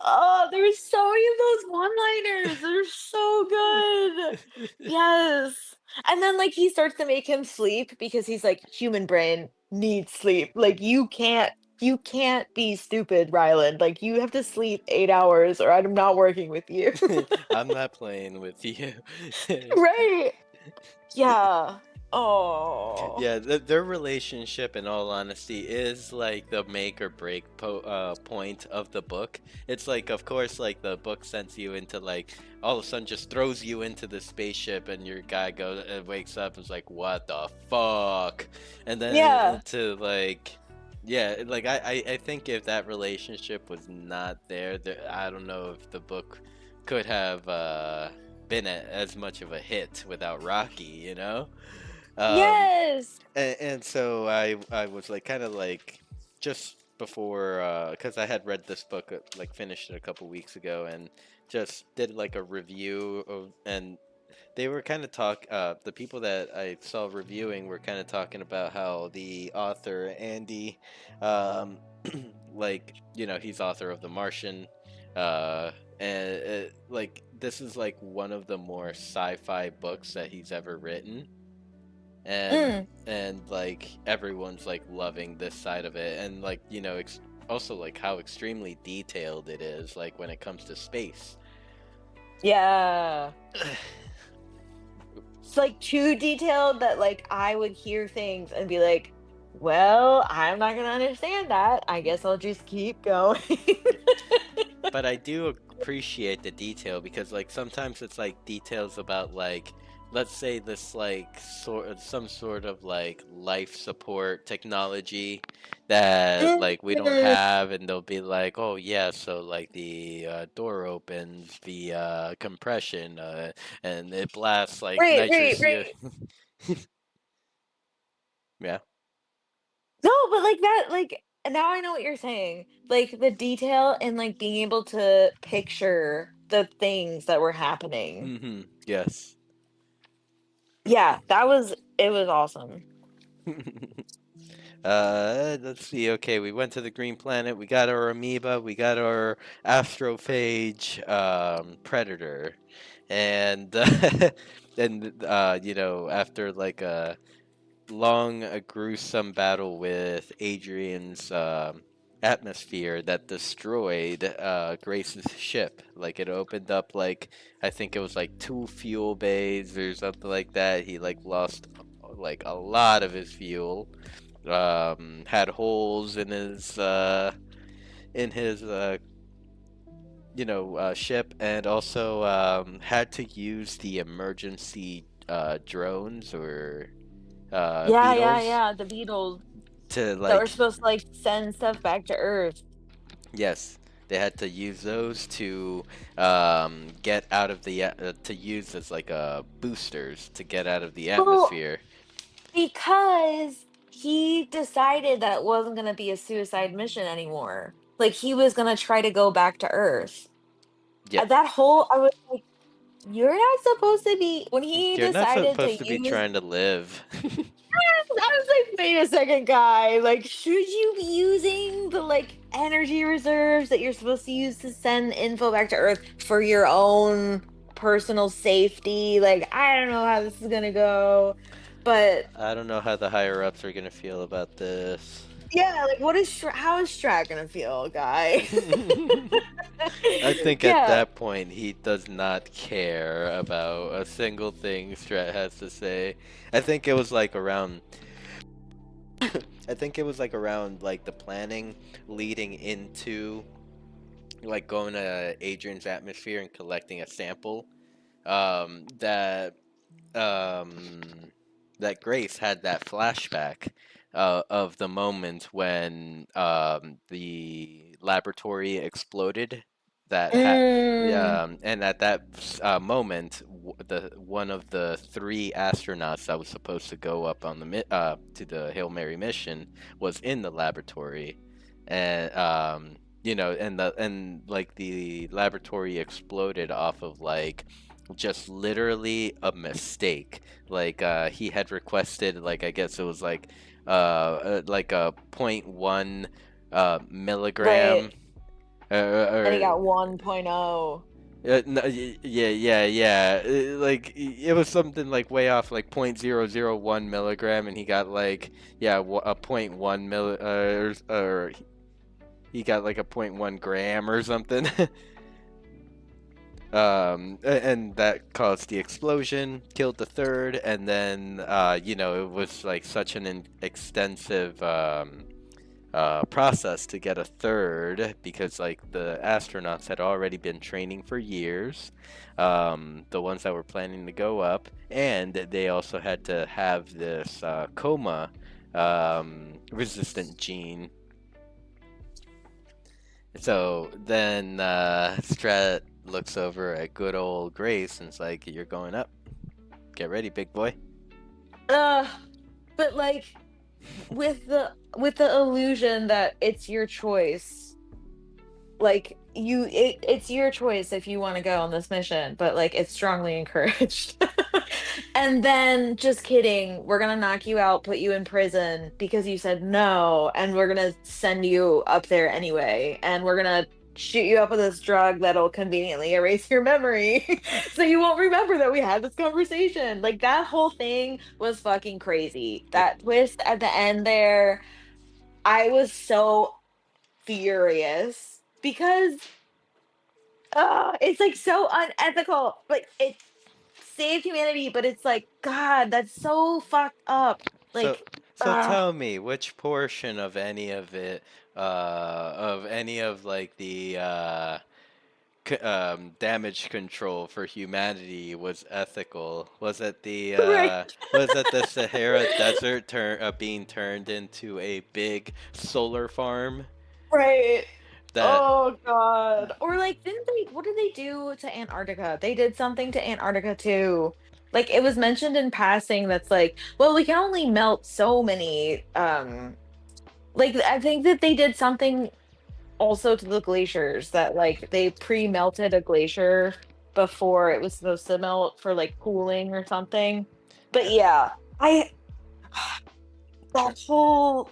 A: Oh, there's so many of those one-liners. They're so good. Yes. And then like he starts to make him sleep because he's like, human brain needs sleep. Like you can't be stupid, Ryland. Like you have to sleep 8 hours or I'm not working with you.
B: I'm not playing with you.
A: Right. Yeah. Oh.
B: Yeah, their relationship, in all honesty, is like the make or break point of the book. It's like, of course, like the book sends you into like all of a sudden just throws you into the spaceship, and your guy goes wakes up and is like, "What the fuck?" And then
A: Yeah.
B: into like, yeah, like I think if that relationship was not there, I don't know if the book could have been as much of a hit without Rocky, you know? Um,
A: Yes.
B: and so I was like kind of like just before because I had read this book like finished it a couple weeks ago and just did like a review of, and they were kind of the people that I saw reviewing were kind of talking about how the author Andy um like he's author of The Martian, and like this is like one of the more sci-fi books that he's ever written, and
A: Mm.
B: like everyone's like loving this side of it, and like also like how extremely detailed it is like when it comes to space.
A: Yeah. It's like too detailed that like I would hear things and be like, well, I'm not gonna understand that. I guess I'll just keep going.
B: But I do appreciate the detail because like sometimes it's like details about like, let's say this like some sort of like life support technology that like we don't
A: Mm.
B: have, and they'll be like, oh yeah, so like the door opens via compression, and it blasts like
A: Right, right,
B: nitrous.
A: right.
B: Yeah.
A: No, but like that, like now I know what you're saying. Like the detail and like being able to picture the things that were happening.
B: Mm-hmm. Yes.
A: Yeah, it was awesome.
B: Let's see. Okay, we went to the green planet. We got our amoeba. We got our astrophage predator, and after like a long, gruesome battle with Adrian's atmosphere that destroyed Grace's ship. Like it opened up like I think it was like two fuel bays or something like that. He like lost like a lot of his fuel. Had holes in his ship, and also had to use the emergency drones or
A: Yeah, yeah,
B: beetles
A: yeah. The Beatles
B: to
A: that were
B: like,
A: supposed to like send stuff back to Earth.
B: yes, they had to use those to get out of the to use as like boosters to get out of the
A: Well,
B: atmosphere.
A: because he decided that it wasn't going to be a suicide mission anymore. Like he was going to try to go back to Earth.
B: Yeah,
A: That whole, I was like, you're not supposed to be, when he
B: you're not
A: decided to
B: supposed to be
A: use,
B: trying to live.
A: I was like, wait a second, guy. Like, should you be using the like energy reserves that you're supposed to use to send info back to Earth for your own personal safety? Like, I don't know how this is gonna go, but
B: I don't know how the higher ups are gonna feel about this.
A: yeah, like, how is Strat gonna feel, guy?
B: I think at
A: Yeah.
B: that point he does not care about a single thing Strat has to say. I think it was like around I think it was like around like the planning leading into like going to Adrian's atmosphere and collecting a sample that um that Grace had that flashback of the moment when the laboratory exploded.
A: Mm,
B: And at that moment, the one of the three astronauts that was supposed to go up on the to the Hail Mary mission was in the laboratory, and and like the laboratory exploded off of like just literally a mistake. Like he had requested, like I guess it was like a point 0.1
A: right.
B: milligram
A: And he
B: or
A: got 1.0.
B: no, yeah. Like it was something like way off, like 0.001 milligram, and he got like a point 0.1 or he got like a point 0.1 gram or something. And that caused the explosion, killed the third, and then it was like such an extensive process to get a third because like the astronauts had already been training for years, the ones that were planning to go up, and they also had to have this coma resistant gene. So then Strat looks over at good old Grace and is like, "You're going up. Get ready, big boy."
A: Uh, but like with the illusion that it's your choice. Like it's your choice if you want to go on this mission, but like it's strongly encouraged. And then just kidding, we're gonna knock you out, put you in prison because you said no, and we're gonna send you up there anyway, and we're gonna shoot you up with this drug that'll conveniently erase your memory so you won't remember that we had this conversation. Like that whole thing was fucking crazy. That twist at the end there, I was so furious because it's like so unethical. Like it saved humanity, but it's like God, that's so fucked up.
B: So,
A: Like,
B: so tell me, which portion of any of it, of any of like the damage control for humanity was ethical?
A: right,
B: Was it the Sahara Desert being turned into a big solar farm?
A: right.
B: That
A: Oh God. Or like, didn't they? What did they do to Antarctica? They did something to Antarctica too. Like it was mentioned in passing. That's like, well, we can only melt so many. Like I think that they did something also to the glaciers that like they pre-melted a glacier before it was supposed to melt for like cooling or something. But yeah, I
B: sure.
A: that whole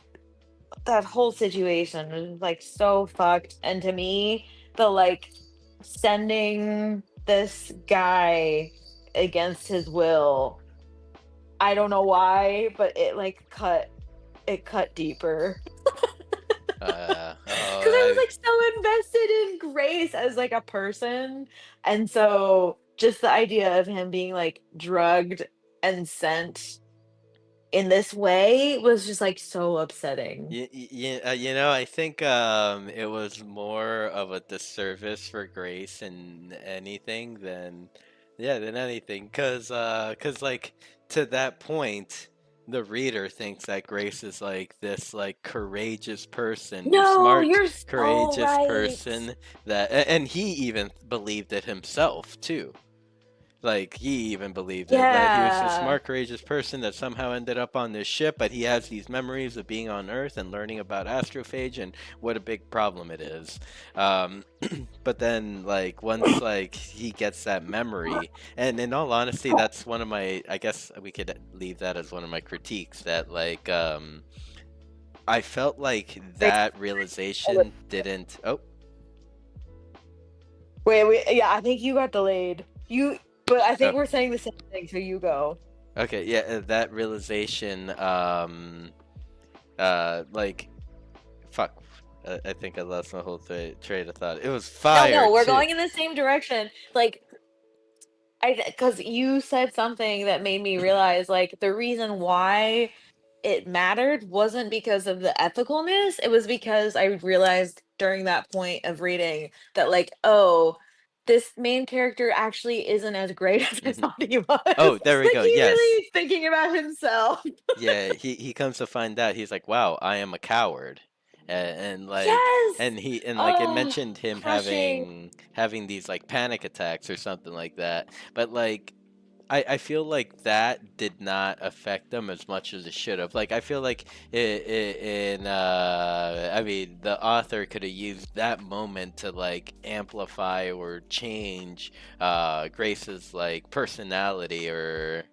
A: that whole situation was like so fucked. And to me, the like sending this guy against his will, I don't know why, but it cut deeper. Because I was
B: I
A: like so invested in Grace as like a person. And so just the idea of him being like drugged and sent in this way was just like so upsetting.
B: I think it was more of a disservice for Grace and anything than anything, cause like to that point, the reader thinks that Grace is like this like courageous person, this
A: No,
B: smart,
A: you're so
B: courageous
A: right.
B: person and he even believed it himself too. Like, he even believed it. Like, he was a
A: Yeah.
B: smart, courageous person that somehow ended up on this ship, but he has these memories of being on Earth and learning about astrophage and what a big problem it is. Um, but then, like, once, like, he gets that memory, and in all honesty, that's one of my, I guess we could leave that as one of my critiques, that, like, I felt like that realization didn't. Oh,
A: Wait. Yeah, I think you got delayed. But I
B: oh,
A: think we're saying the same thing, so you go.
B: okay, yeah, that realization, like, fuck. I think I lost my whole train of thought. It was fire
A: No, we're
B: too.
A: going in the same direction. Like, because you said something that made me realize, like, the reason why it mattered wasn't because of the ethicalness. It was because I realized during that point of reading that, like, oh, this main character actually isn't as great as I
B: Hmm.
A: thought he was.
B: Oh, there we
A: Like,
B: go.
A: he
B: Yes.
A: really is thinking about himself.
B: Yeah, he comes to find out he's like, "Wow, I am a coward," and like,
A: Yes.
B: and like it
A: Oh,
B: mentioned him
A: crushing.
B: having these like panic attacks or something like that. But like, I feel like that did not affect them as much as it should have. Like, I feel like I mean, the author could have used that moment to like amplify or change Grace's like personality, or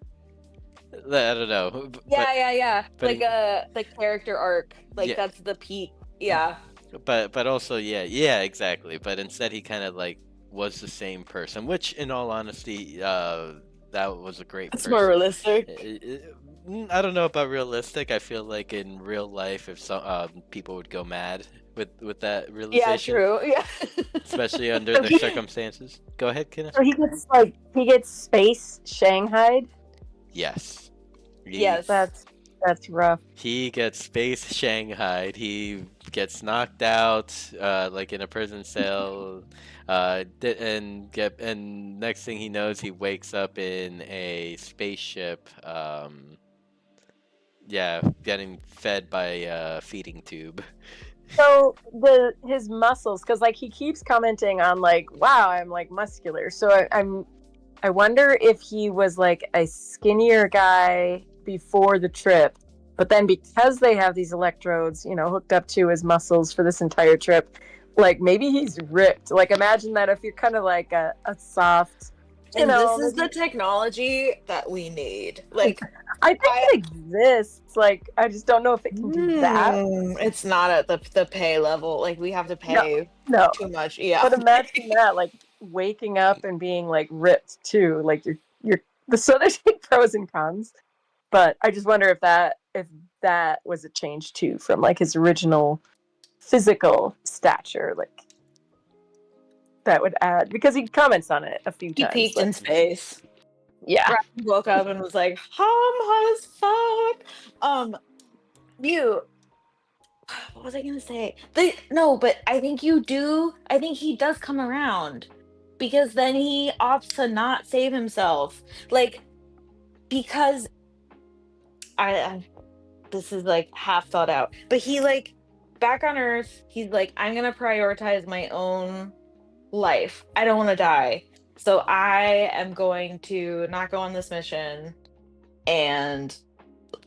B: I don't know,
A: Yeah.
B: but
A: Like the character arc. Like
B: yeah,
A: that's the peak. Yeah.
B: but also yeah, exactly. But instead, he kind of like was the same person, which, in all honesty, that was a great
A: It's more
B: person.
A: realistic.
B: I don't know about realistic. I feel like in real life, if some people would go mad with that
A: Yeah,
B: realization,
A: true. Yeah.
B: especially under
C: So
B: the
C: he,
B: circumstances. Go ahead, Kenneth.
C: so he gets space Shanghai.
B: Yes, he
A: Yes.
C: That's rough.
B: he gets space shanghaied. He gets knocked out, like in a prison cell, and next thing he knows, he wakes up in a spaceship. Yeah, getting fed by a feeding tube.
C: So his muscles, because like he keeps commenting on like, wow, I'm like muscular. So I wonder if he was like a skinnier guy before the trip, but then because they have these electrodes, hooked up to his muscles for this entire trip, like maybe he's ripped. Like imagine that if you're kind of like a soft,
A: And this is the
C: maybe,
A: technology that we need. Like,
C: I think it exists. Like I just don't know if it can do that.
A: it's not at the pay level. Like, we have to
C: No,
A: pay
C: no.
A: too much. Yeah.
C: But imagine that, like waking up and being like ripped too. Like you're so there's like pros and cons. But I just wonder if that was a change too from like his original physical stature. Like that would add, because he comments on it a few
A: He
C: times.
A: peaked
C: Like,
A: in space.
C: yeah.
A: Woke up and was like, hot as fuck. You. What was I gonna say? No, but I think you do. I think he does come around because then he opts to not save himself. Like, because I this is like half thought out, but he, like, back on Earth, he's like, I'm gonna prioritize my own life. I don't want to die, so I am going to not go on this mission and,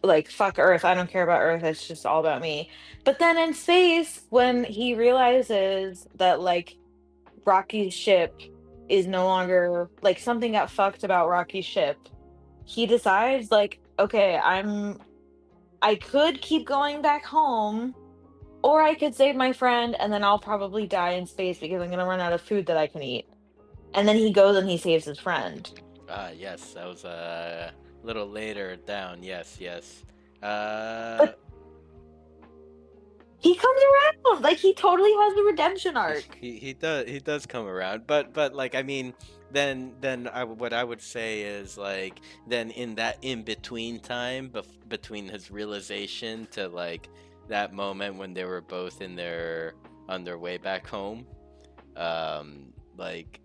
A: like, fuck Earth. I don't care about Earth. It's just all about me. But then in space, when he realizes that, like, Rocky's ship is no longer, like, something got fucked about Rocky's ship, he decides, like, okay, I could keep going back home, or I could save my friend and then I'll probably die in space because I'm gonna run out of food that I can eat. And then he goes and he saves his friend.
B: Yes, that was a little later down. Yes. Uh,
A: But he comes around. Like, he totally has the redemption arc.
B: he does come around, but like, I mean, then what I would say is, like, then in that in between time, between his realization to like that moment when they were both on their way back home, like,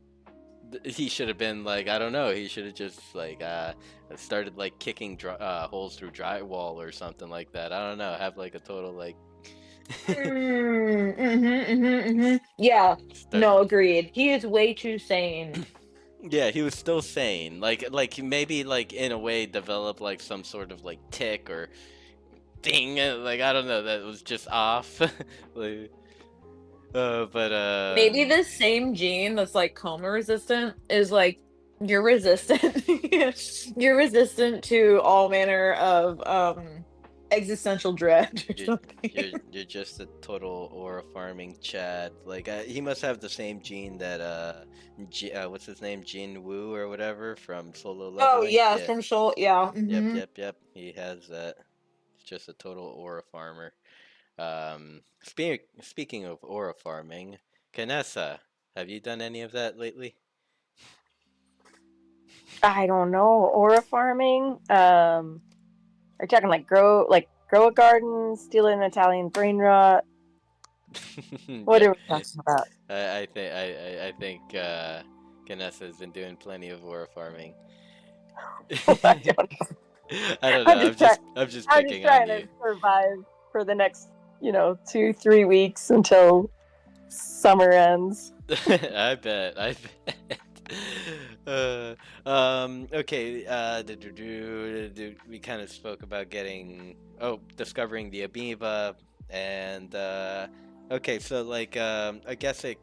B: he should have been like, I don't know, he should have just like started like kicking holes through drywall or something like that. I don't know, have like a total like
A: Yeah,
B: start.
A: no, agreed. He is way too sane.
B: Yeah, he was still sane. Like maybe like in a way develop like some sort of like tick or thing. Like I don't know, that was just off. like, but
A: Maybe the same gene that's like coma resistant is like you're resistant. You're resistant to all manner of existential dread or
B: you're
A: something.
B: you're just a total aura farming Chad. Like he must have the same gene that what's his name, Jin Woo or whatever from Solo
A: Oh
B: Leveling.
A: yeah,
B: Yeah.
A: from Shoal. Yeah.
B: Yep. He has that. He's just a total aura farmer. Speaking of aura farming, Kanessa, have you done any of that lately?
C: I don't know. Aura farming. Are you talking grow a garden, steal an Italian brain rot? What
B: Yeah,
C: are we talking about?
B: I think Kanessa has been doing plenty of aura farming.
C: I don't know.
B: I don't know.
C: I'm just trying.
B: I'm just
C: I'm just
B: picking on
C: trying
B: you.
C: to survive for the next, 2-3 weeks until summer ends.
B: I bet. I bet. Okay. We kind of spoke about discovering the amoeba, and okay. So like, I guess it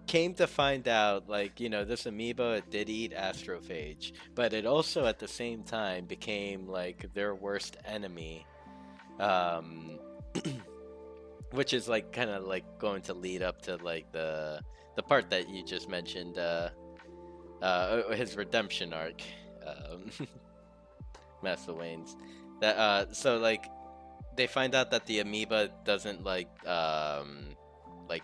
B: came to find out, like, this amoeba, it did eat astrophage, but it also at the same time became like their worst enemy. Um, which is like kind of like going to lead up to like the part that you just mentioned, his redemption arc, um, Master Wayne's. That so like they find out that the amoeba doesn't like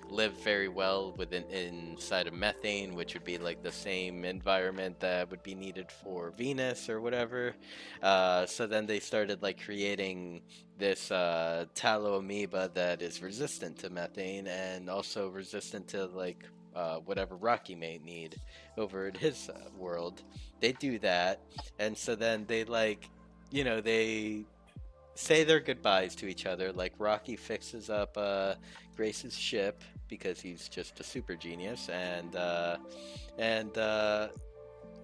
B: live very well inside of methane, which would be like the same environment that would be needed for Venus or whatever. So then they started like creating this tallow amoeba that is resistant to methane and also resistant to like whatever Rocky may need over at his world. They do that, and so then they they say their goodbyes to each other. Like Rocky fixes up Grace's ship because he's just a super genius, and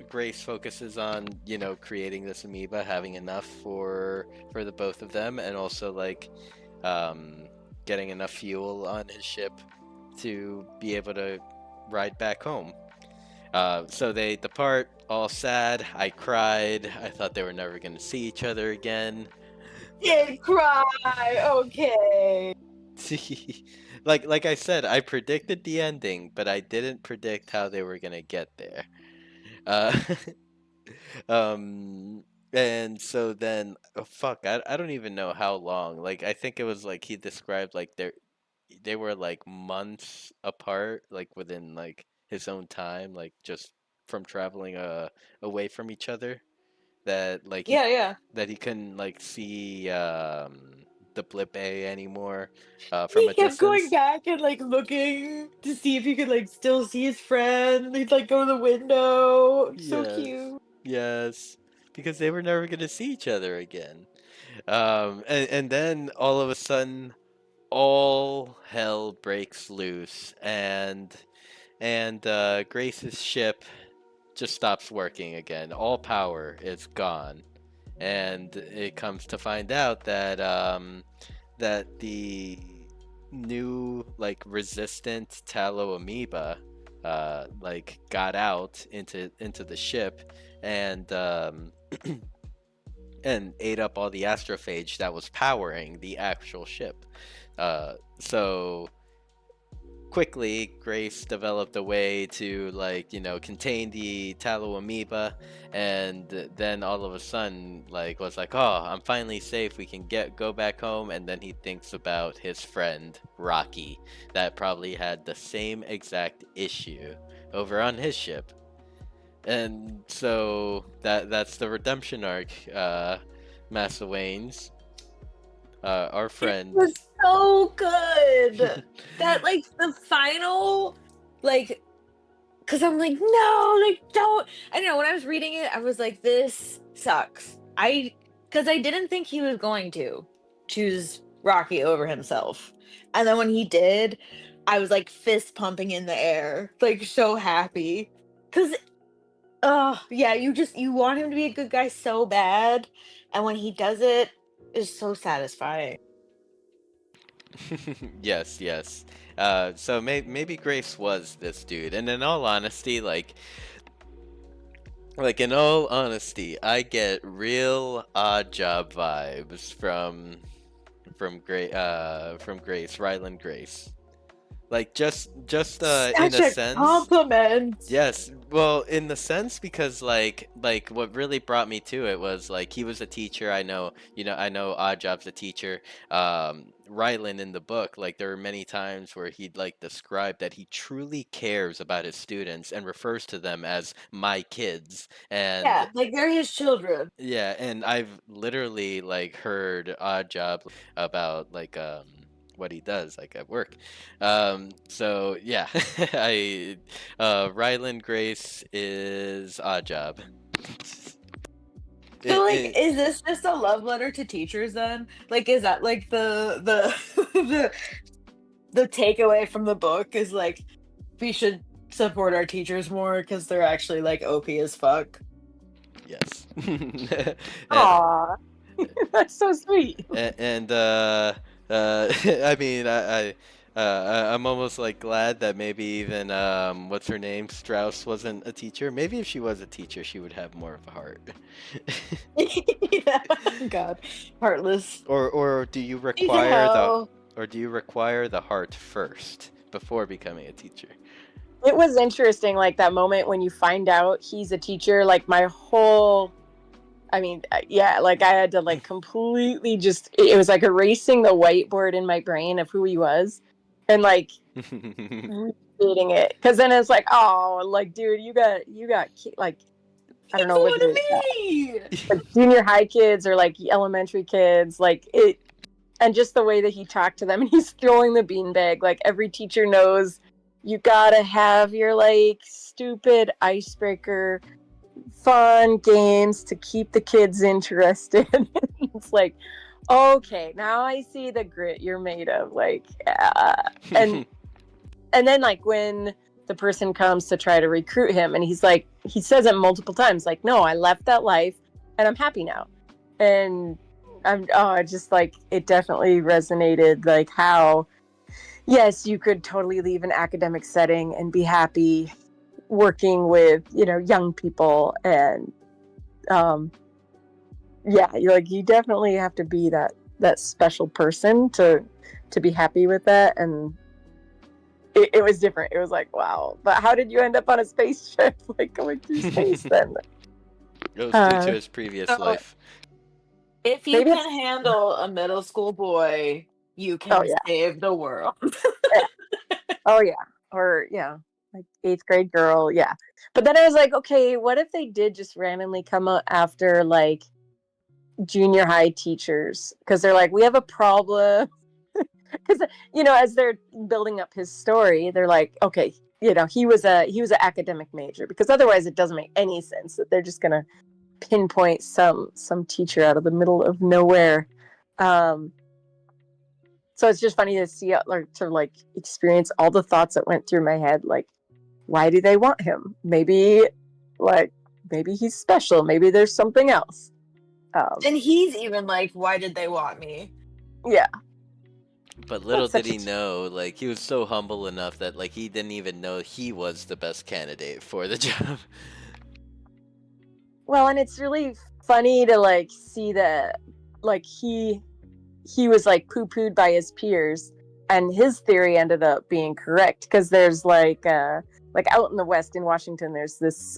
B: Grace focuses on creating this amoeba, having enough for the both of them, and also like getting enough fuel on his ship to be able to ride back home. So they depart, all sad. I cried. I thought they were never going to see each other again.
A: Did cry. Okay.
B: like I said, I predicted the ending, but I didn't predict how they were gonna get there. Uh, um, and so then, oh fuck, I don't even know how long. Like I think it was like he described like they were like months apart, like within like his own time, like just from traveling away from each other. That like he
A: Yeah.
B: that he couldn't like see the blip A anymore from
A: He
B: a
A: kept going
B: distance.
A: back and like looking to see if he could like still see his friend. He'd like go to the window. So
B: Yes,
A: cute.
B: yes, because they were never gonna see each other again. And then all of a sudden, all hell breaks loose, and Grace's ship just stops working again. All power is gone, and it comes to find out that that the new like resistant tallow amoeba like got out into the ship and and ate up all the astrophage that was powering the actual ship. So quickly, Grace developed a way to contain the tallow amoeba, and then all of a sudden was like, oh, I'm finally safe, we can go back home. And then he thinks about his friend Rocky that probably had the same exact issue over on his ship. And so that's the redemption arc, Massa Wayne's, our
A: It
B: friend.
A: was so good. That like the final, like, because I'm like, no, like don't. I don't know. When I was reading it, I was like, this sucks. Because I didn't think he was going to choose Rocky over himself, and then when he did, I was like fist pumping in the air, like so happy. Because Oh, yeah, you want him to be a good guy so bad, and when he does it, it's so satisfying.
B: Yes, yes. So maybe Grace was this dude, and in all honesty, like in all honesty, I get real odd job vibes from Grace, Ryland Grace. Like just in
A: Such
B: a
A: a
B: sense.
A: compliment.
B: Yes, well, in the sense because like what really brought me to it was like he was a teacher. I know Oddjob's a teacher. Rylan in the book, like there are many times where he'd like describe that he truly cares about his students and refers to them as my kids. And
A: Yeah, like they're his children.
B: yeah, and I've literally like heard Oddjob about what he does like at work. So yeah, I Ryland Grace is Oddjob.
A: So
B: It,
A: like,
B: it,
A: is this just a love letter to teachers then? Like, is that like the the takeaway from the book is like we should support our teachers more because they're actually like OP as fuck.
B: yes.
C: Aw, that's so sweet.
B: And I mean, I'm almost like glad that maybe even what's her name, Strauss wasn't a teacher. Maybe if she was a teacher, she would have more of a heart.
A: Yeah, God, heartless.
B: Or do you
A: Teacher
B: require
A: hell.
B: the heart first before becoming a teacher?
C: It was interesting, like that moment when you find out he's a teacher. Like my whole, I mean, yeah, like I had to like completely just. It was like erasing the whiteboard in my brain of who he was, and like reading it because then it's like, oh, like dude, like I don't
A: He's
C: know
A: one
C: what it
A: of
C: is,
A: me.
C: like junior high kids or like elementary kids, like it, and just the way that he talked to them, and he's throwing the beanbag. Like every teacher knows, you gotta have your like stupid icebreaker fun games to keep the kids interested. It's like, okay, now I see the grit you're made of. Like, and and then like when the person comes to try to recruit him, and he's like, he says it multiple times, like, no, I left that life, and I'm happy now. And just like it definitely resonated, like how yes, you could totally leave an academic setting and be happy working with young people and yeah, you're like you definitely have to be that special person to be happy with that. And it was different. It was like, wow, but how did you end up on a spaceship like going through space then?
B: It was due to his previous
A: So
B: life.
A: if you
C: Maybe it's
A: can handle a middle school boy, you
C: oh
A: can
C: yeah.
A: save the world.
C: Oh yeah, or yeah, like eighth grade girl, yeah. But then I was like, okay, what if they did just randomly come up after like junior high teachers because they're like, we have a problem. Because as they're building up his story, they're like, okay, he was an academic major, because otherwise it doesn't make any sense that they're just gonna pinpoint some teacher out of the middle of nowhere. Um, so it's just funny to see or to like experience all the thoughts that went through my head. Like, why do they want him? Maybe he's special. Maybe there's something else.
A: And he's even like, why did they want me?
C: Yeah.
B: But little
C: That's
B: did
C: such
B: he
C: a
B: know, like he was so humble enough that like he didn't even know he was the best candidate for the job.
C: Well, and it's really funny to like see that like he was like poo-pooed by his peers, and his theory ended up being correct, because there's like out in the west in Washington, there's this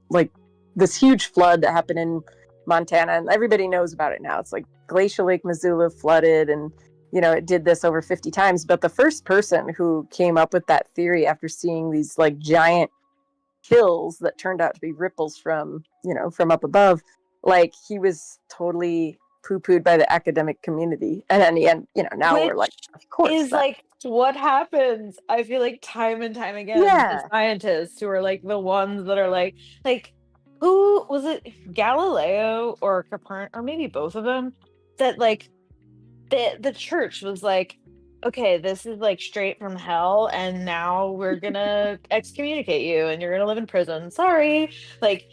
C: like this huge flood that happened in Montana, and everybody knows about it now. It's like Glacial Lake Missoula flooded, and it did this over 50 times. But the first person who came up with that theory after seeing these like giant hills that turned out to be ripples from up above, like he was totally poo-pooed by the academic community. And then the end, now we're like,
A: Which
C: of course
A: is
C: that.
A: like what happens, I feel like, time and time again to
C: Yeah.
A: scientists who are like the ones that are like who was it, Galileo or Copernicus, or maybe both of them, that like the church was like, okay, this is like straight from hell, and now we're gonna excommunicate you, and you're gonna live in prison. Sorry. Like,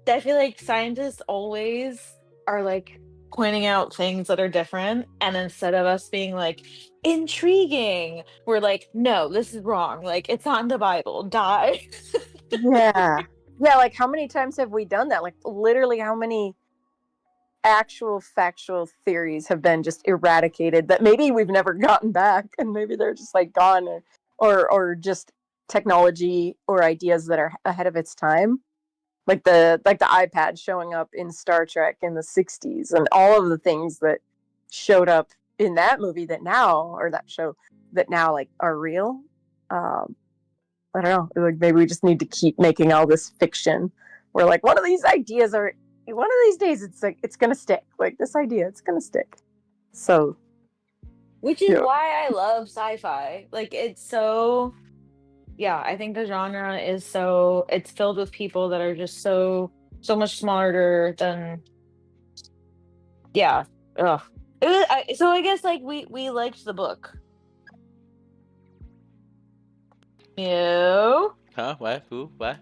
A: I feel like scientists always are like pointing out things that are different, and instead of us being like intriguing, we're like, no, this is wrong. Like, it's not in the Bible. Die.
C: Yeah. Yeah, like how many times have we done that? Like literally how many actual factual theories have been just eradicated that maybe we've never gotten back, and maybe they're just like gone, or just technology or ideas that are ahead of its time. Like the iPad showing up in Star Trek in the 60s, and all of the things that showed up in that movie that now, or that show that now, like, are real. I don't know. Like maybe we just need to keep making all this fiction. Where like one of these ideas are one of these days it's like it's gonna stick. Like this idea, it's gonna stick. So
A: Which is
C: yeah,
A: why I love sci-fi. Like, it's so, yeah, I think the genre is so, it's filled with people that are just so much smarter than, yeah. Ugh. So I guess like we liked the book. You,
B: Huh? What? Who? What?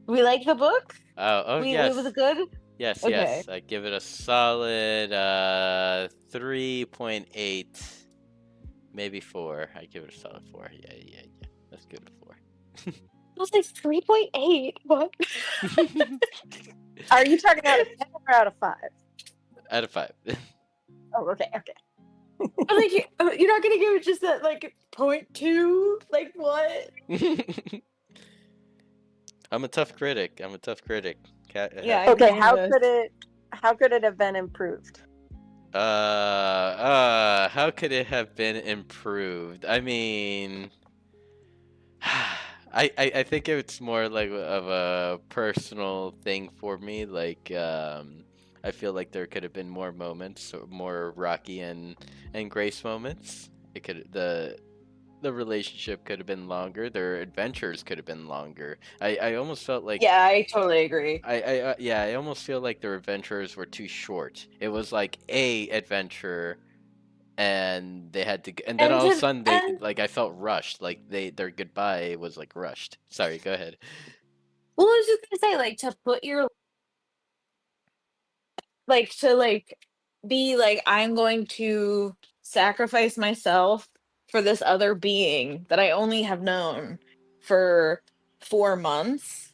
A: we liked the book.
B: Oh,
A: We was
B: yes.
A: it good?
B: Yes,
A: Okay.
B: yes. I give it a solid 3.8, maybe 4. I give it a solid 4. Yeah, yeah, yeah. Let's give it a 4.
A: I was like 3.8. What?
C: are you talking out of 10 or out of 5?
B: Out of 5.
C: Oh, okay, okay.
A: I'm like, you're not gonna give it just that like 0.2? Like what?
B: I'm a tough critic. I'm a tough critic.
A: Yeah, I
C: Okay,
A: I noticed.
C: how could it have been improved?
B: How could it have been improved? I mean, I think it's more like of a personal thing for me. Like, I feel like there could have been more moments, or more Rocky and Grace moments. It could the relationship could have been longer. Their adventures could have been longer. I almost felt like
A: Yeah, I totally agree.
B: yeah, I almost feel like their adventures were too short. It was like a adventure, and they had to, and then
A: And
B: all of a
A: to
B: sudden they
A: and
B: like I felt rushed. Like their goodbye was like rushed. Sorry, go ahead.
A: well, I was just gonna say, like, to put your like to like be like, I'm going to sacrifice myself for this other being that I only have known for 4 months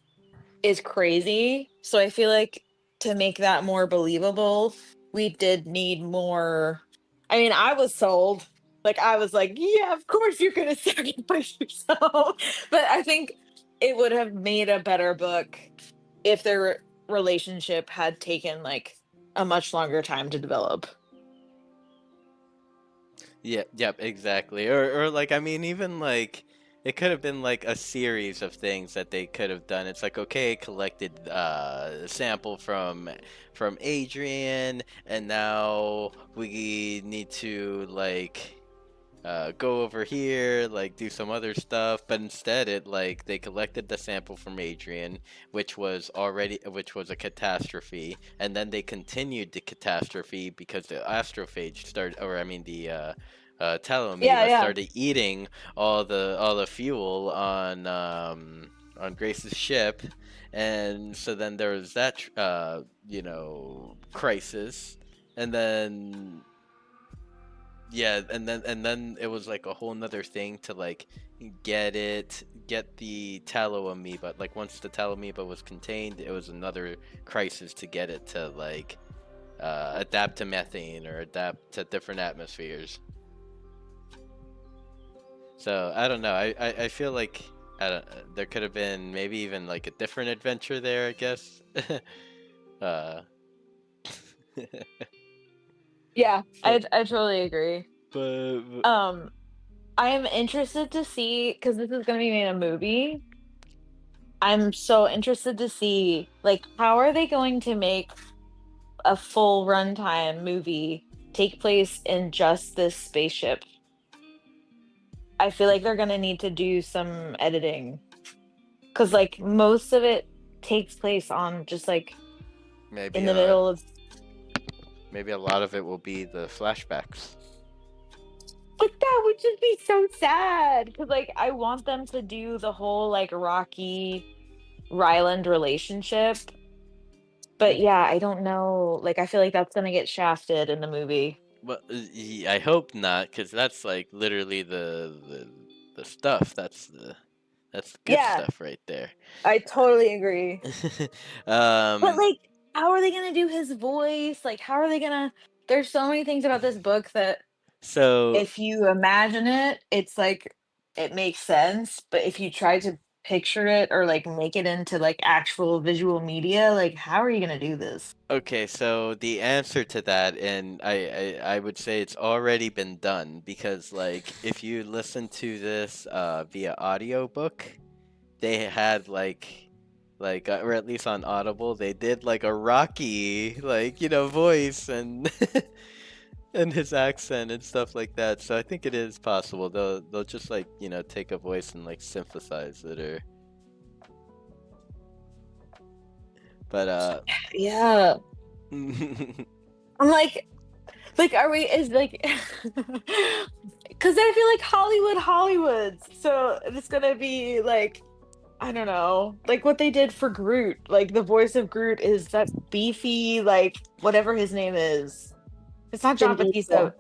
A: is crazy. So I feel like to make that more believable, we did need more. I mean, I was sold. Like, I was like, yeah, of course you're gonna sacrifice yourself. But I think it would have made a better book if their relationship had taken like a much longer time to develop.
B: Yeah, yep, exactly. Or like I mean, even like it could have been like a series of things that they could have done. It's like okay, collected a sample from Adrian, and now we need to like go over here, like do some other stuff. But instead, it like they collected the sample from Adrian, which was a catastrophe, and then they continued the catastrophe because the astrophage started, or I mean the
A: Yeah,
B: Talamoeba
A: yeah.
B: started eating all the fuel on Grace's ship, and so then there was that crisis, and then yeah, and then it was like a whole nother thing to like get the tallow amoeba. Like once the tallow amoeba was contained, it was another crisis to get it to like adapt to methane or adapt to different atmospheres. So I don't know. I feel like I don't, there could have been maybe even like a different adventure there. I guess. uh,
A: Yeah,
B: but
A: I totally agree.
B: but
A: Um, I am interested to see, because this is going to be made a movie. I'm so interested to see, like, how are they going to make a full runtime movie take place in just this spaceship? I feel like they're going to need to do some editing, because like most of it takes place on just like in
B: maybe
A: the middle of.
B: maybe a lot of it will be the flashbacks.
A: But That would just be so sad because like I want them to do the whole like Rocky Ryland relationship. But yeah, I don't know. Like I feel like that's gonna get shafted in the movie.
B: Well, I hope not, because that's like literally the stuff. That's the good
A: Yeah,
B: stuff right there.
A: I totally agree. But
B: um,
A: like, how are they gonna do his voice? Like, how are they gonna? There's so many things about this book that
B: so
A: if you imagine it, it's like it makes sense. But if you try to picture it or like make it into like actual visual media, like how are you gonna do this?
B: okay, so the answer to that, and I would say it's already been done because like if you listen to this via audiobook, they had like or at least on Audible, they did like a Rocky like voice and and his accent and stuff like that. So I think it is possible. They'll just like take a voice and like synthesize it or. But
A: Yeah, I'm like, are we? Is like, because I feel like Hollywoods. So it's gonna be like, I don't know, like what they did for Groot. Like the voice of Groot is that beefy, like whatever his name is. It's not
C: Vin
A: John Batista.
C: Diesel.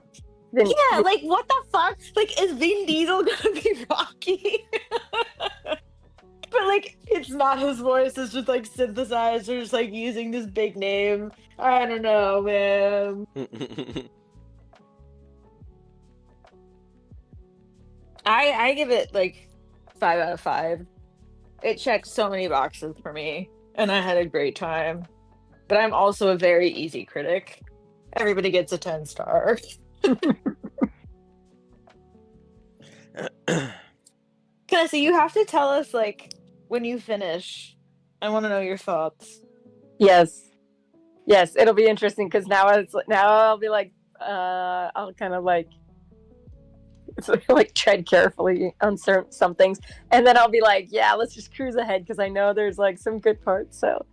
C: Vin,
A: Yeah, like what the fuck? Like, is Vin Diesel gonna be Rocky? But like, it's not his voice. It's just like synthesized. Or just like using this big name. I don't know, man. I give it like 5 out of 5. It checked so many boxes for me, and I had a great time. But I'm also a very easy critic. Everybody gets a 10 star. Cassie, you have to tell us like when you finish. I want to know your thoughts.
C: yes, yes, it'll be interesting because now I'll be like, I'll kind of like like tread carefully on some things, and then I'll be like, yeah, let's just cruise ahead because I know there's like some good parts. So,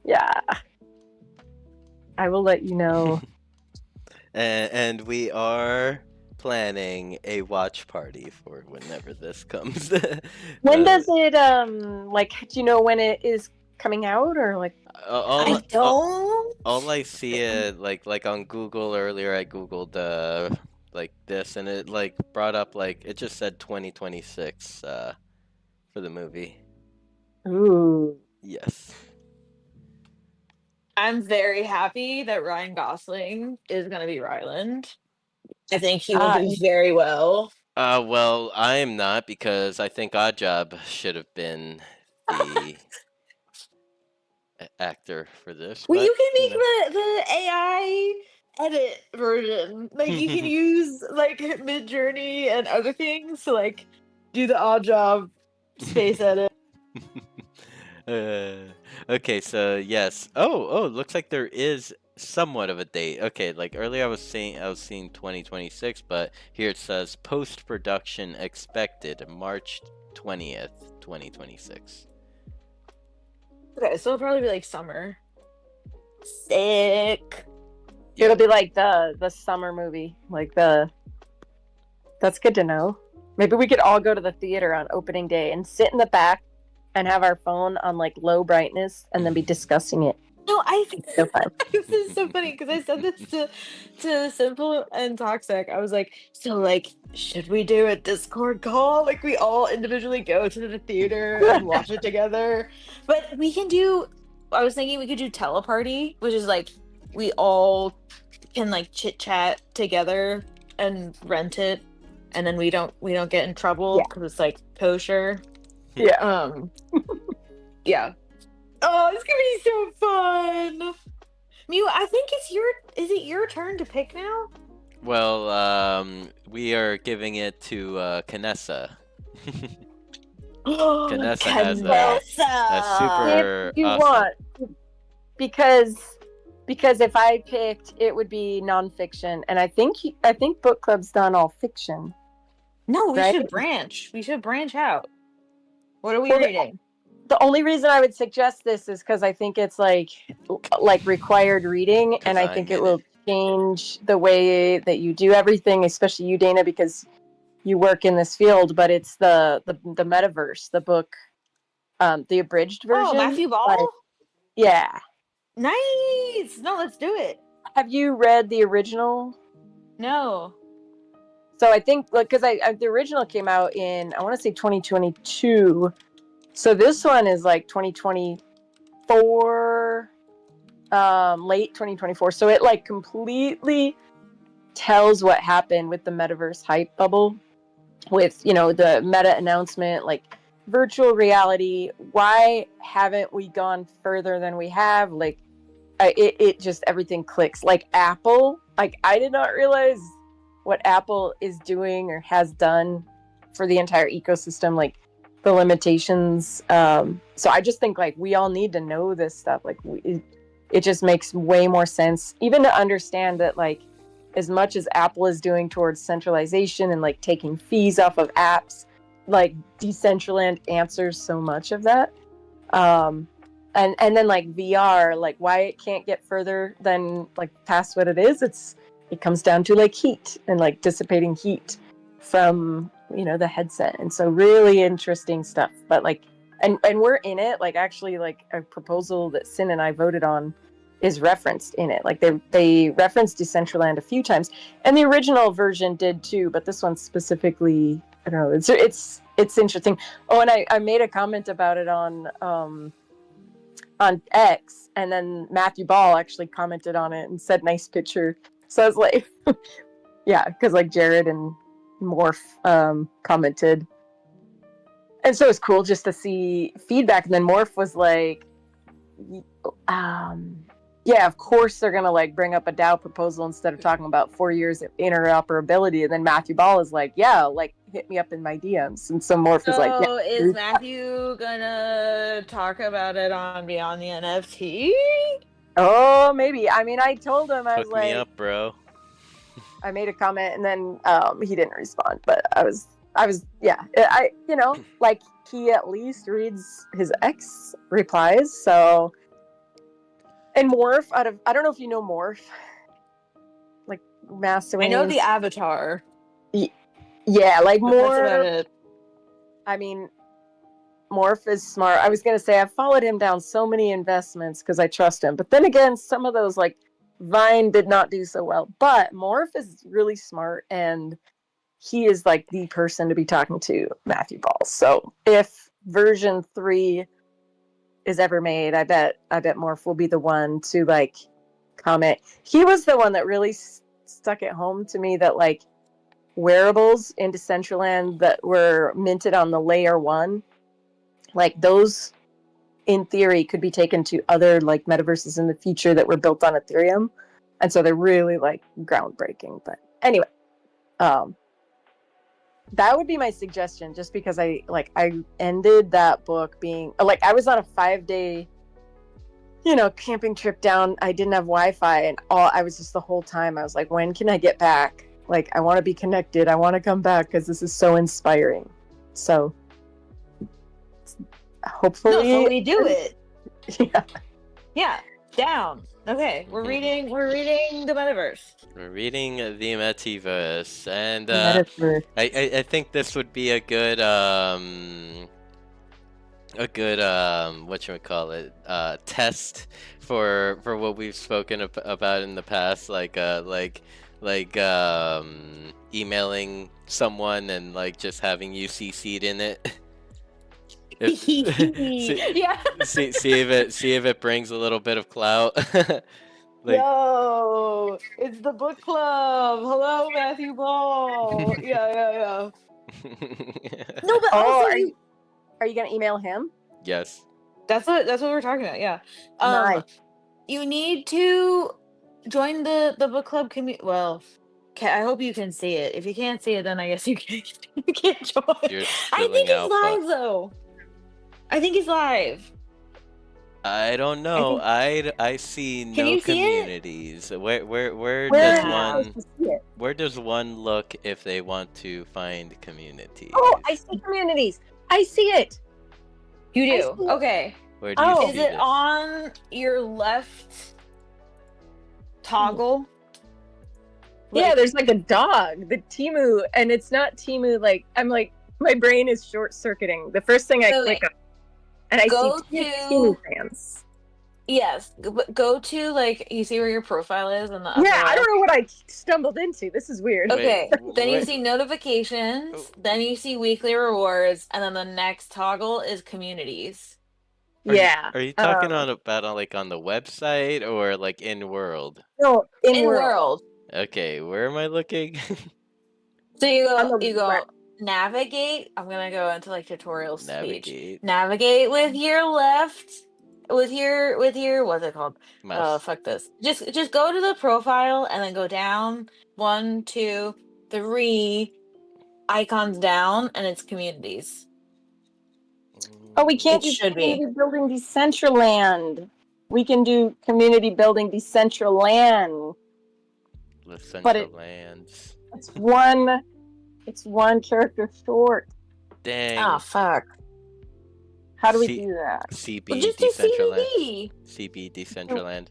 C: yeah, I will let you know.
B: and we are planning a watch party for whenever this comes.
C: When does it like? Do you know when it is coming out or like?
B: all,
A: I don't.
B: all I see it like on Google earlier. I googled like this, and it like brought up like it just said 2026 for the movie.
C: Ooh.
B: Yes.
A: I'm very happy that Ryan Gosling is going to be Ryland. I think he will do very well.
B: Well, I am not because I think Oddjob should have been the actor for this.
A: Well,
B: But
A: you can make the AI edit version. Like you can use like Mid Journey and other things to like do the odd job space edit.
B: Okay, so yes. Oh, looks like there is somewhat of a date. Okay, like earlier I was seeing 2026, but here it says post-production expected March 20th, 2026.
A: Okay, so it'll probably be like summer. Sick.
C: It'll be like the summer movie, like the. That's good to know. Maybe we could all go to the theater on opening day and sit in the back and have our phone on like low brightness and then be discussing it.
A: No, I think
C: So fun.
A: this is so funny because I said this to Simple and Toxic. I was like, so like, should we do a Discord call? Like we all individually go to the theater and watch it together. But we can do. I was thinking we could do teleparty, which is like we all can like chit chat together and rent it, and then we don't get in trouble because it's like kosher.
C: Yeah.
A: Yeah. Oh, it's gonna be so fun. Mew, I think is it your turn to pick now?
B: Well, we are giving it to Kanessa. Kanessa has a super
C: If you
B: awesome...
C: want, because if I picked, it would be nonfiction, and I think book club's done all fiction.
A: No, we
C: right?
A: should branch. We should branch out. What are we reading?
C: The only reason I would suggest this is because I think it's like required reading, and I think it will change the way that you do everything, especially you, Dana, because you work in this field, but it's the metaverse, the book, the abridged version.
A: Oh, Matthew Ball?
C: Like, yeah.
A: Nice! No, let's do it.
C: Have you read the original?
A: No.
C: So I think, like, because the original came out in, I want to say 2022. So this one is like 2024, late 2024. So it like completely tells what happened with the metaverse hype bubble, with, you know, the meta announcement, like virtual reality. Why haven't we gone further than we have? Like, it just, everything clicks. Like Apple, like I did not realize what Apple is doing or has done for the entire ecosystem, like the limitations. So I just think like we all need to know this stuff. Like it just makes way more sense, even to understand that, like, as much as Apple is doing towards centralization and like taking fees off of apps, like Decentraland answers so much of that. And then like VR, like why it can't get further than like past what it is. It comes down to like heat and like dissipating heat from, you know, the headset. And so really interesting stuff. But like, and we're in it. Like actually, like a proposal that Sin and I voted on is referenced in it. Like they referenced Decentraland a few times, and the original version did too. But this one specifically, I don't know. It's interesting. Oh, and I made a comment about it on X, and then Matthew Ball actually commented on it and said nice picture. So I was like, yeah, because like Jared and Morph commented. And so it's cool just to see feedback. And then Morph was like, yeah, of course they're going to like bring up a DAO proposal instead of talking about 4 years of interoperability. And then Matthew Ball is like, yeah, like hit me up in my DMs. And so Morph is like, yeah.
A: So is Matthew gonna talk about it on Beyond the NFT?
C: Oh, maybe. I mean, I told him, I was
B: Hook
C: like,
B: me up, bro.
C: I made a comment and then he didn't respond, but I was, yeah, I, you know, like he at least reads his ex replies. So, and Morph, I don't know if you know Morph, like Master
A: I know
C: Wings.
A: the Avatar.
C: Yeah, like
A: But that's about
C: Morph.
A: it.
C: I mean, Morph is smart. I was gonna say I've followed him down so many investments because I trust him. But then again, some of those like Vine did not do so well. But Morph is really smart, and he is like the person to be talking to Matthew Ball. So if version 3 is ever made, I bet Morph will be the one to like comment. He was the one that really stuck it home to me that like wearables in Decentraland that were minted on the layer 1, like those in theory could be taken to other like metaverses in the future that were built on Ethereum. And so they're really like groundbreaking. But anyway, that would be my suggestion, just because I ended that book being like, I was on a 5-day, you know, camping trip down. I didn't have Wi-Fi, and I was just the whole time I was like, when can I get back? Like, I want to be connected. I want to come back because this is so inspiring. So hopefully,
A: No, so we do it.
C: Yeah.
A: Yeah. Down. Okay. We're reading the metaverse.
B: We're reading the Metaverse, and
C: Metaverse.
B: I think this would be a good whatchamacallit, test for what we've spoken about in the past, like emailing someone and like just having you CC'd in it.
A: Yeah.
B: See if it brings a little bit of clout. Like,
A: Yo, it's the book club. Hello, Matthew Ball. Yeah. No, but also
C: are you gonna email him?
B: Yes.
A: that's what we're talking about. Yeah.
C: Nice.
A: You need to join the book club community. Well, I hope you can see it. If you can't see it, then I guess you can't join.
B: You're
A: I think
B: spilling
A: he's
B: alpha.
A: live though. I think he's live.
B: I don't know. I see
A: Can
B: no
A: you see it?
B: communities. Where
A: Wow.
B: where does one look if they want to find communities?
C: Oh, I see communities. I see it.
A: You
C: I
A: do.
C: see it.
A: Okay.
B: Where do you
A: Is
B: see
A: it
B: this?
A: on your left toggle?
C: Yeah,
A: Like,
C: there's like a dog, the Timu, and it's not Timu. Like I'm like my brain is short circuiting. The first thing I
A: so
C: click on, and I see
A: go
C: two Timu
A: to
C: fans.
A: yes, go to like you see where your profile is in the upper
C: Yeah, I don't
A: left.
C: know what I stumbled into. This is weird.
B: Wait,
A: Okay, then you
B: wait.
A: see notifications, then you see weekly rewards, and then the next toggle is communities.
C: Yeah.
B: Are you talking about like on the website or like in world?
C: No, in
A: In
C: world.
A: world.
B: Okay, where am I looking?
A: So you
C: On
A: go
C: the
A: you go
C: right.
A: navigate. I'm gonna go into like tutorials page.
B: Navigate.
A: Navigate with your left with your what's it called?
B: Mouse.
A: Fuck this. Just go to the profile and then go down one, two, three icons down and it's communities.
C: Oh, we can't
A: It
C: do
A: should be.
C: community building Decentraland. We can do community building Decentraland.
B: The
C: But
B: Central Lands.
C: it's one character short.
B: Dang.
A: Oh fuck.
C: How do we
B: C-
C: do that?
A: Well,
B: CB
A: just do
B: Decentraland.
A: CBD.
B: CB Decentraland.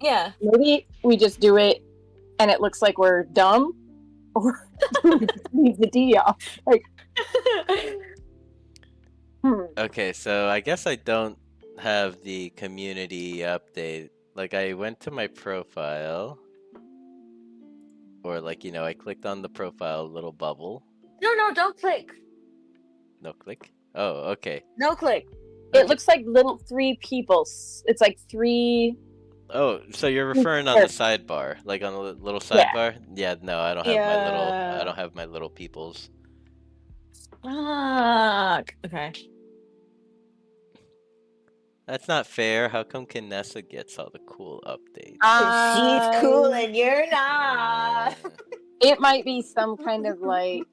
A: Yeah.
C: Maybe we just do it and it looks like we're dumb, or we just leave the D off. Like,
B: Okay, so I guess I don't have the community update. Like I went to my profile, or like I clicked on the profile little bubble.
A: No, don't click.
B: No click. Oh, okay.
A: No click.
C: it looks like little three people. It's like three.
B: Oh, so you're referring on the sidebar, like on the little
C: Yeah.
B: sidebar? Yeah, no, I don't have my little. I
A: Yeah.
B: don't have my little peoples.
A: Fuck. Okay.
B: That's not fair. How come Kinessa gets all the cool updates?
A: She's cool and you're not.
C: It might be some kind of like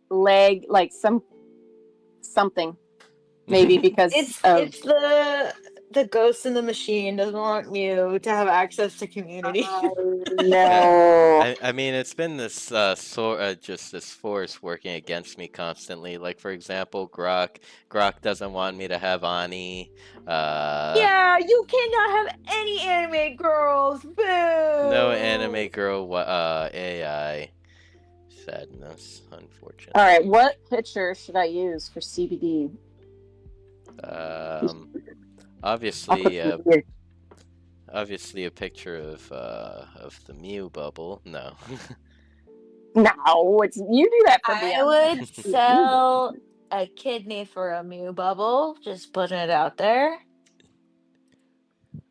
C: leg, like something. Maybe because
A: It's
C: of
A: the ghost in the machine doesn't want you to have access to community.
C: no.
B: I mean, it's been this just this force working against me constantly. Like for example, Grok doesn't want me to have Ani.
A: Yeah, you cannot have any anime girls. Boo.
B: No anime girl. AI. Sadness, unfortunately.
C: All right, what picture should I use for CBD?
B: Obviously, obviously a picture of the Mew bubble. No.
C: No, it's you do that for me.
A: I would sell a kidney for a Mew bubble. Just putting it out there.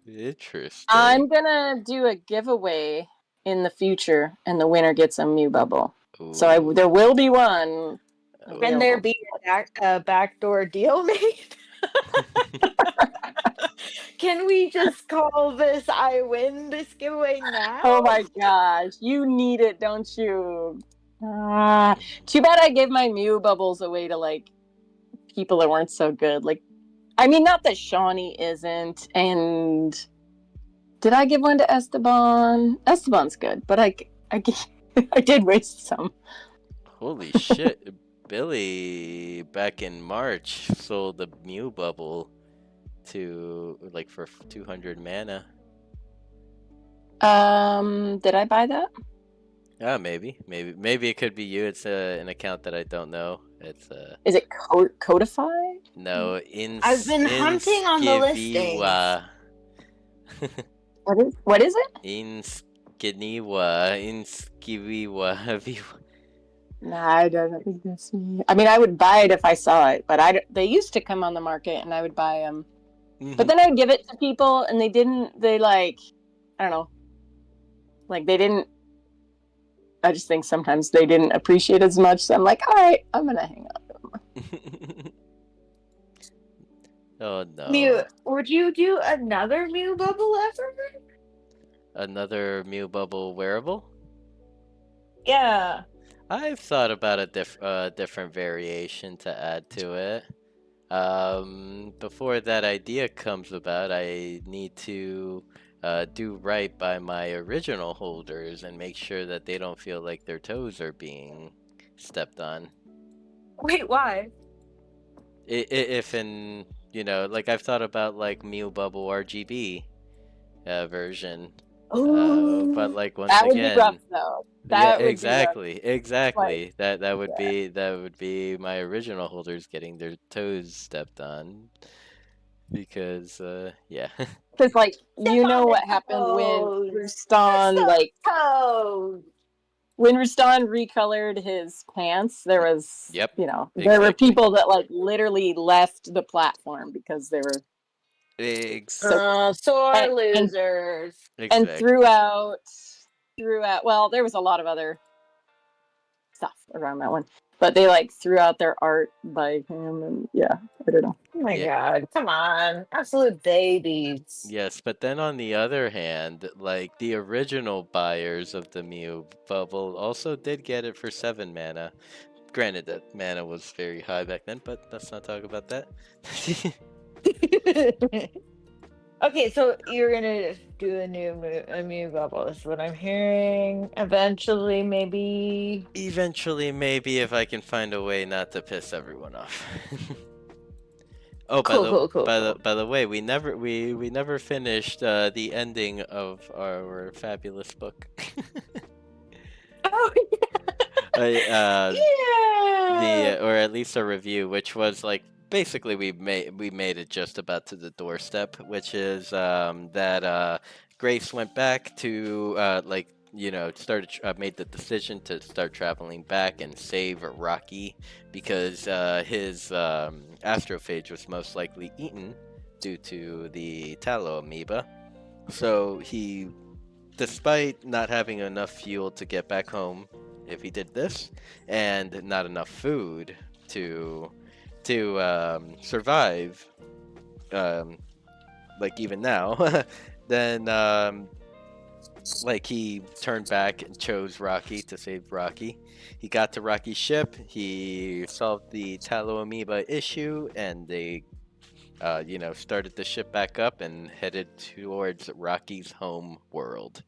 B: Interesting.
C: I'm gonna do a giveaway in the future, and the winner gets a Mew bubble.
B: Ooh.
C: So there will be one.
A: Can there be a backdoor deal made? Can we just call this I win this giveaway now?
C: Oh my gosh, you need it, don't you? Too bad I gave my Mew bubbles away to like people that weren't so good. Like, I mean, not that Shawnee isn't. And did I give one to Esteban? Esteban's good, but I did waste some.
B: Holy shit. Billy back in March sold the Mew bubble to like for 200 mana.
C: Did I buy that?
B: Yeah, maybe it could be you. It's an account that I don't know. It's
C: Is it codified?
B: no
A: I've been hunting on the listings.
C: What is it?
B: Inskiviwa.
C: Nah, I don't think that's me. I mean, I would buy it if I saw it, but they used to come on the market and I would buy them. But then I would give it to people and they like, I don't know. Like they didn't, I just think sometimes they didn't appreciate it as much. So I'm like, all right, I'm going to hang up.
B: Oh no.
A: Mew, would you do another Mew bubble ever?
B: Another Mew bubble wearable?
A: Yeah.
B: I've thought about a different variation to add to it. Before that idea comes about, I need to do right by my original holders and make sure that they don't feel like their toes are being stepped on.
A: Wait, why?
B: If like I've thought about like Mew Bubble RGB version. But
A: Oh,
B: like once
C: That would be rough,
B: again,
C: though.
B: yeah,
C: That would be rough. Like,
B: exactly.
C: yeah.
B: That would be my original holders getting their toes stepped on because yeah.
C: Because, like,
A: step
C: you know
A: on his
C: what happened when
A: toes. Touch
C: Rustan,
A: those
C: like,
A: toes.
C: when Rustan recolored his pants, there was,
B: Yep,
C: there were
B: exactly.
C: people that, like, literally left the platform because they were so.
A: Sore
C: And, and,
A: losers.
C: and
B: Exactly.
C: well, there was a lot of other stuff around that one. But they like threw out their art by him, and yeah, I don't know.
A: Oh my
B: Yeah.
A: god, come on. Absolute babies.
B: Yes, but then on the other hand, like the original buyers of the Mew bubble also did get it for 7 mana. Granted that mana was very high back then, but let's not talk about that.
A: Okay, so you're gonna do a new bubble. Is what I'm hearing. Eventually, maybe.
B: Eventually, maybe if I can find a way not to piss everyone off. Oh,
A: Cool, cool, cool, cool.
B: by the way, we never finished the ending of our fabulous book.
A: Oh
B: I,
A: yeah.
B: the or at least a review, which was like basically we made it just about to the doorstep, which is that Grace went back to like started made the decision to start traveling back and save Rocky because his astrophage was most likely eaten due to the tallow amoeba. So he, despite not having enough fuel to get back home if he did this, and not enough food to survive, um, like even now, then like he turned back and chose Rocky to save Rocky. He got to Rocky's ship. He solved the tallow amoeba issue, and they started the ship back up and headed towards Rocky's home world.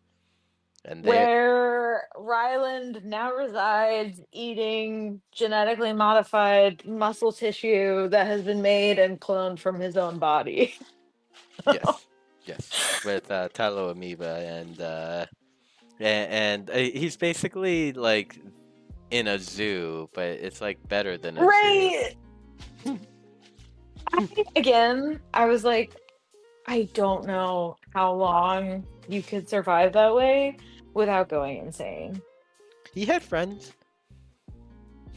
B: And they,
A: Where Ryland now resides, eating genetically modified muscle tissue that has been made and cloned from his own body.
B: yes, yes, with tallow amoeba, and he's basically like in a zoo, but it's like better than a zoo.
A: Right. Again, I was like, I don't know how long you could survive that way without going insane.
B: He had friends,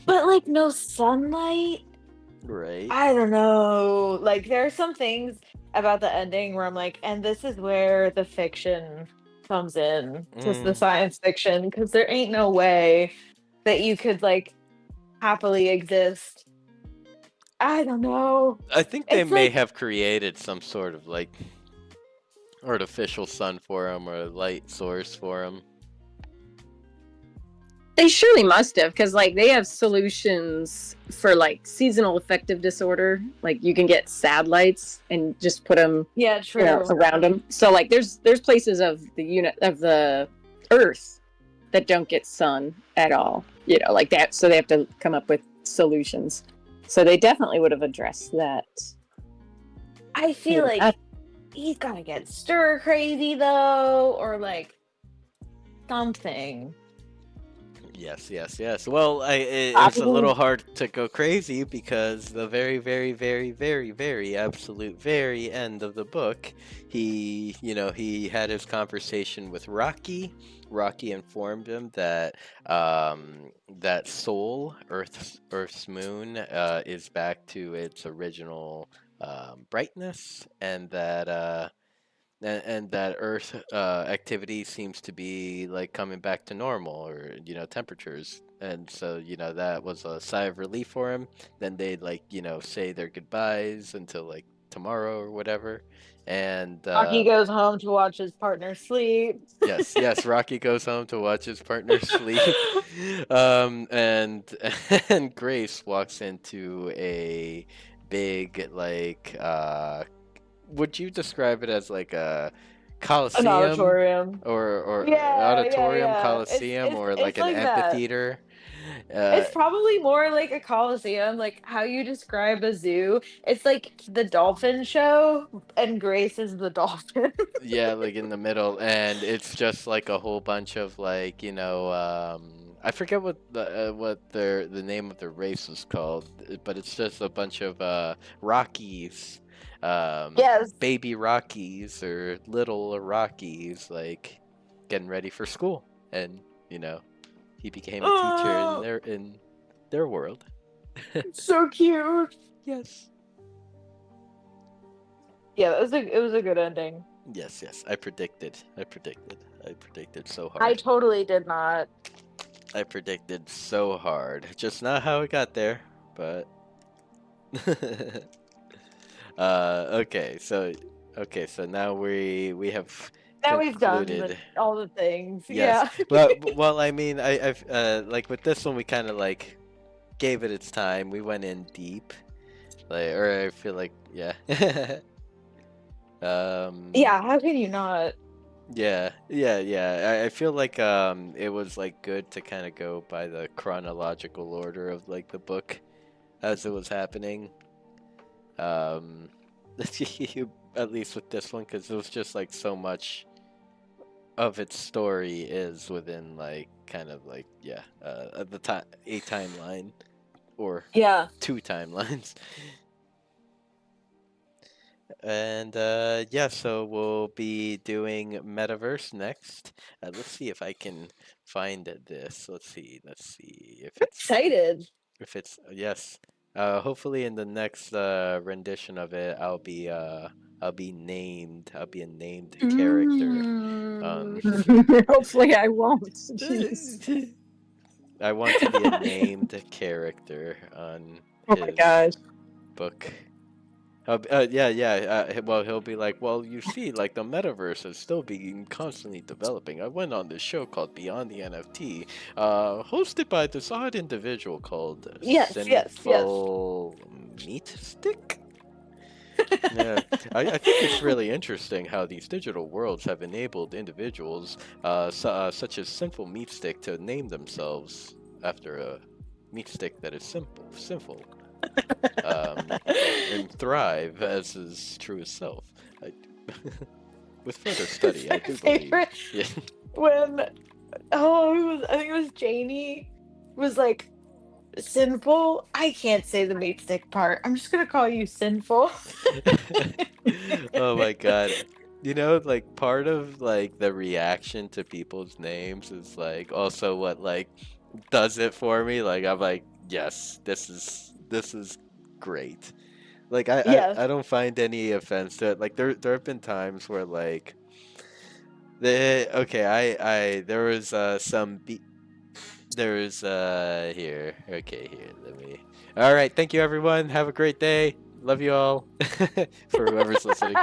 A: But like no sunlight?
B: right?
A: I don't know. Like there are some things about the ending where I'm like, and this is where the fiction comes in to the
B: Mm.
A: science fiction, because there ain't no way that you could like happily exist. I don't know.
B: I think they
A: It's
B: may
A: like
B: have created some sort of like artificial sun for him or a light source for him.
C: They surely must have, because like they have solutions for like seasonal affective disorder. Like you can get sad lights and just put them,
A: yeah, true.
C: around them. So like there's places of the Earth that don't get sun at all. Like that. So they have to come up with solutions. So they definitely would have addressed that.
A: I feel like he's gotta get stir crazy though, or like something.
B: Yes. Well, it's a little hard to go crazy because the very, very, very, very, very absolute very end of the book, he had his conversation with Rocky. Rocky informed him that that Soul, Earth's moon, is back to its original brightness, and that Earth activity seems to be like coming back to normal, or temperatures, and so that was a sigh of relief for him. Then they'd like say their goodbyes until like tomorrow or whatever, and
A: Rocky goes home to watch his partner sleep.
B: yes, Rocky goes home to watch his partner sleep, and and Grace walks into a big like would you describe it as like a
A: An
B: Coliseum
A: auditorium.
B: or
A: Yeah, yeah,
B: auditorium,
A: yeah.
B: Coliseum, or like
A: It's
B: an
A: like that.
B: amphitheater. Uh,
A: It's probably more like a coliseum, like how you describe a zoo. It's like the dolphin show, and Grace is the dolphin.
B: yeah, like in the middle, and it's just like a whole bunch of like I forget what the name of the race was called, but it's just a bunch of Rockies,
A: Yes.
B: baby Rockies or little Rockies, like getting ready for school, and you know he became a teacher
A: Oh,
B: in their world.
A: so cute.
B: Yes.
A: Yeah, it was a good ending.
B: Yes, yes. I predicted so
A: I
B: hard.
A: totally did not.
B: I predicted so hard. Just not how it got there, but okay, so now we have
A: Now we've done
B: concluded.
A: all the things.
B: Yes.
A: Yeah.
B: Well, I mean, I've like with this one we kind of like gave it its time. We went in deep. Like or I feel like yeah. Um
A: Yeah, how can you not?
B: yeah. I feel like it was like good to kind of go by the chronological order of like the book as it was happening. Um at least with this one because it was just like so much of its story is within like kind of like yeah, the a timeline or
A: Yeah.
B: two timelines. And yeah, so we'll be doing Metaverse next. Let's see if I can find this. Let's see
A: Excited.
B: if it's yes. Hopefully in the next rendition of it, I'll be named. I'll be a named character. Um,
C: Hopefully, I won't. Jeez.
B: I want to be a named character on
C: Oh my
B: his
C: gosh.
B: book. Well, he'll be like, well, you see, like the metaverse is still being constantly developing. I went on this show called Beyond the NFT, hosted by this odd individual called
A: Yes.
B: Sinful Meat Stick. Yeah, I think it's really interesting how these digital worlds have enabled individuals, such as Sinful Meat Stick, to name themselves after a meat stick that is sinful. And thrive as his truest self. I, with further study, I do believe.
A: Favorite
B: Yeah.
A: when I think it was Janie was like sinful. I can't say the meat stick part. I'm just gonna call you sinful.
B: Oh my god. You know, like part of like the reaction to people's names is like also what like does it for me. Like I'm like, yes, this is great. Like
A: Yes.
B: I don't find any offense to it. Like there have been times where like the okay I there was some there was here okay here let me all right, thank you everyone, have a great day, love you all for whoever's listening.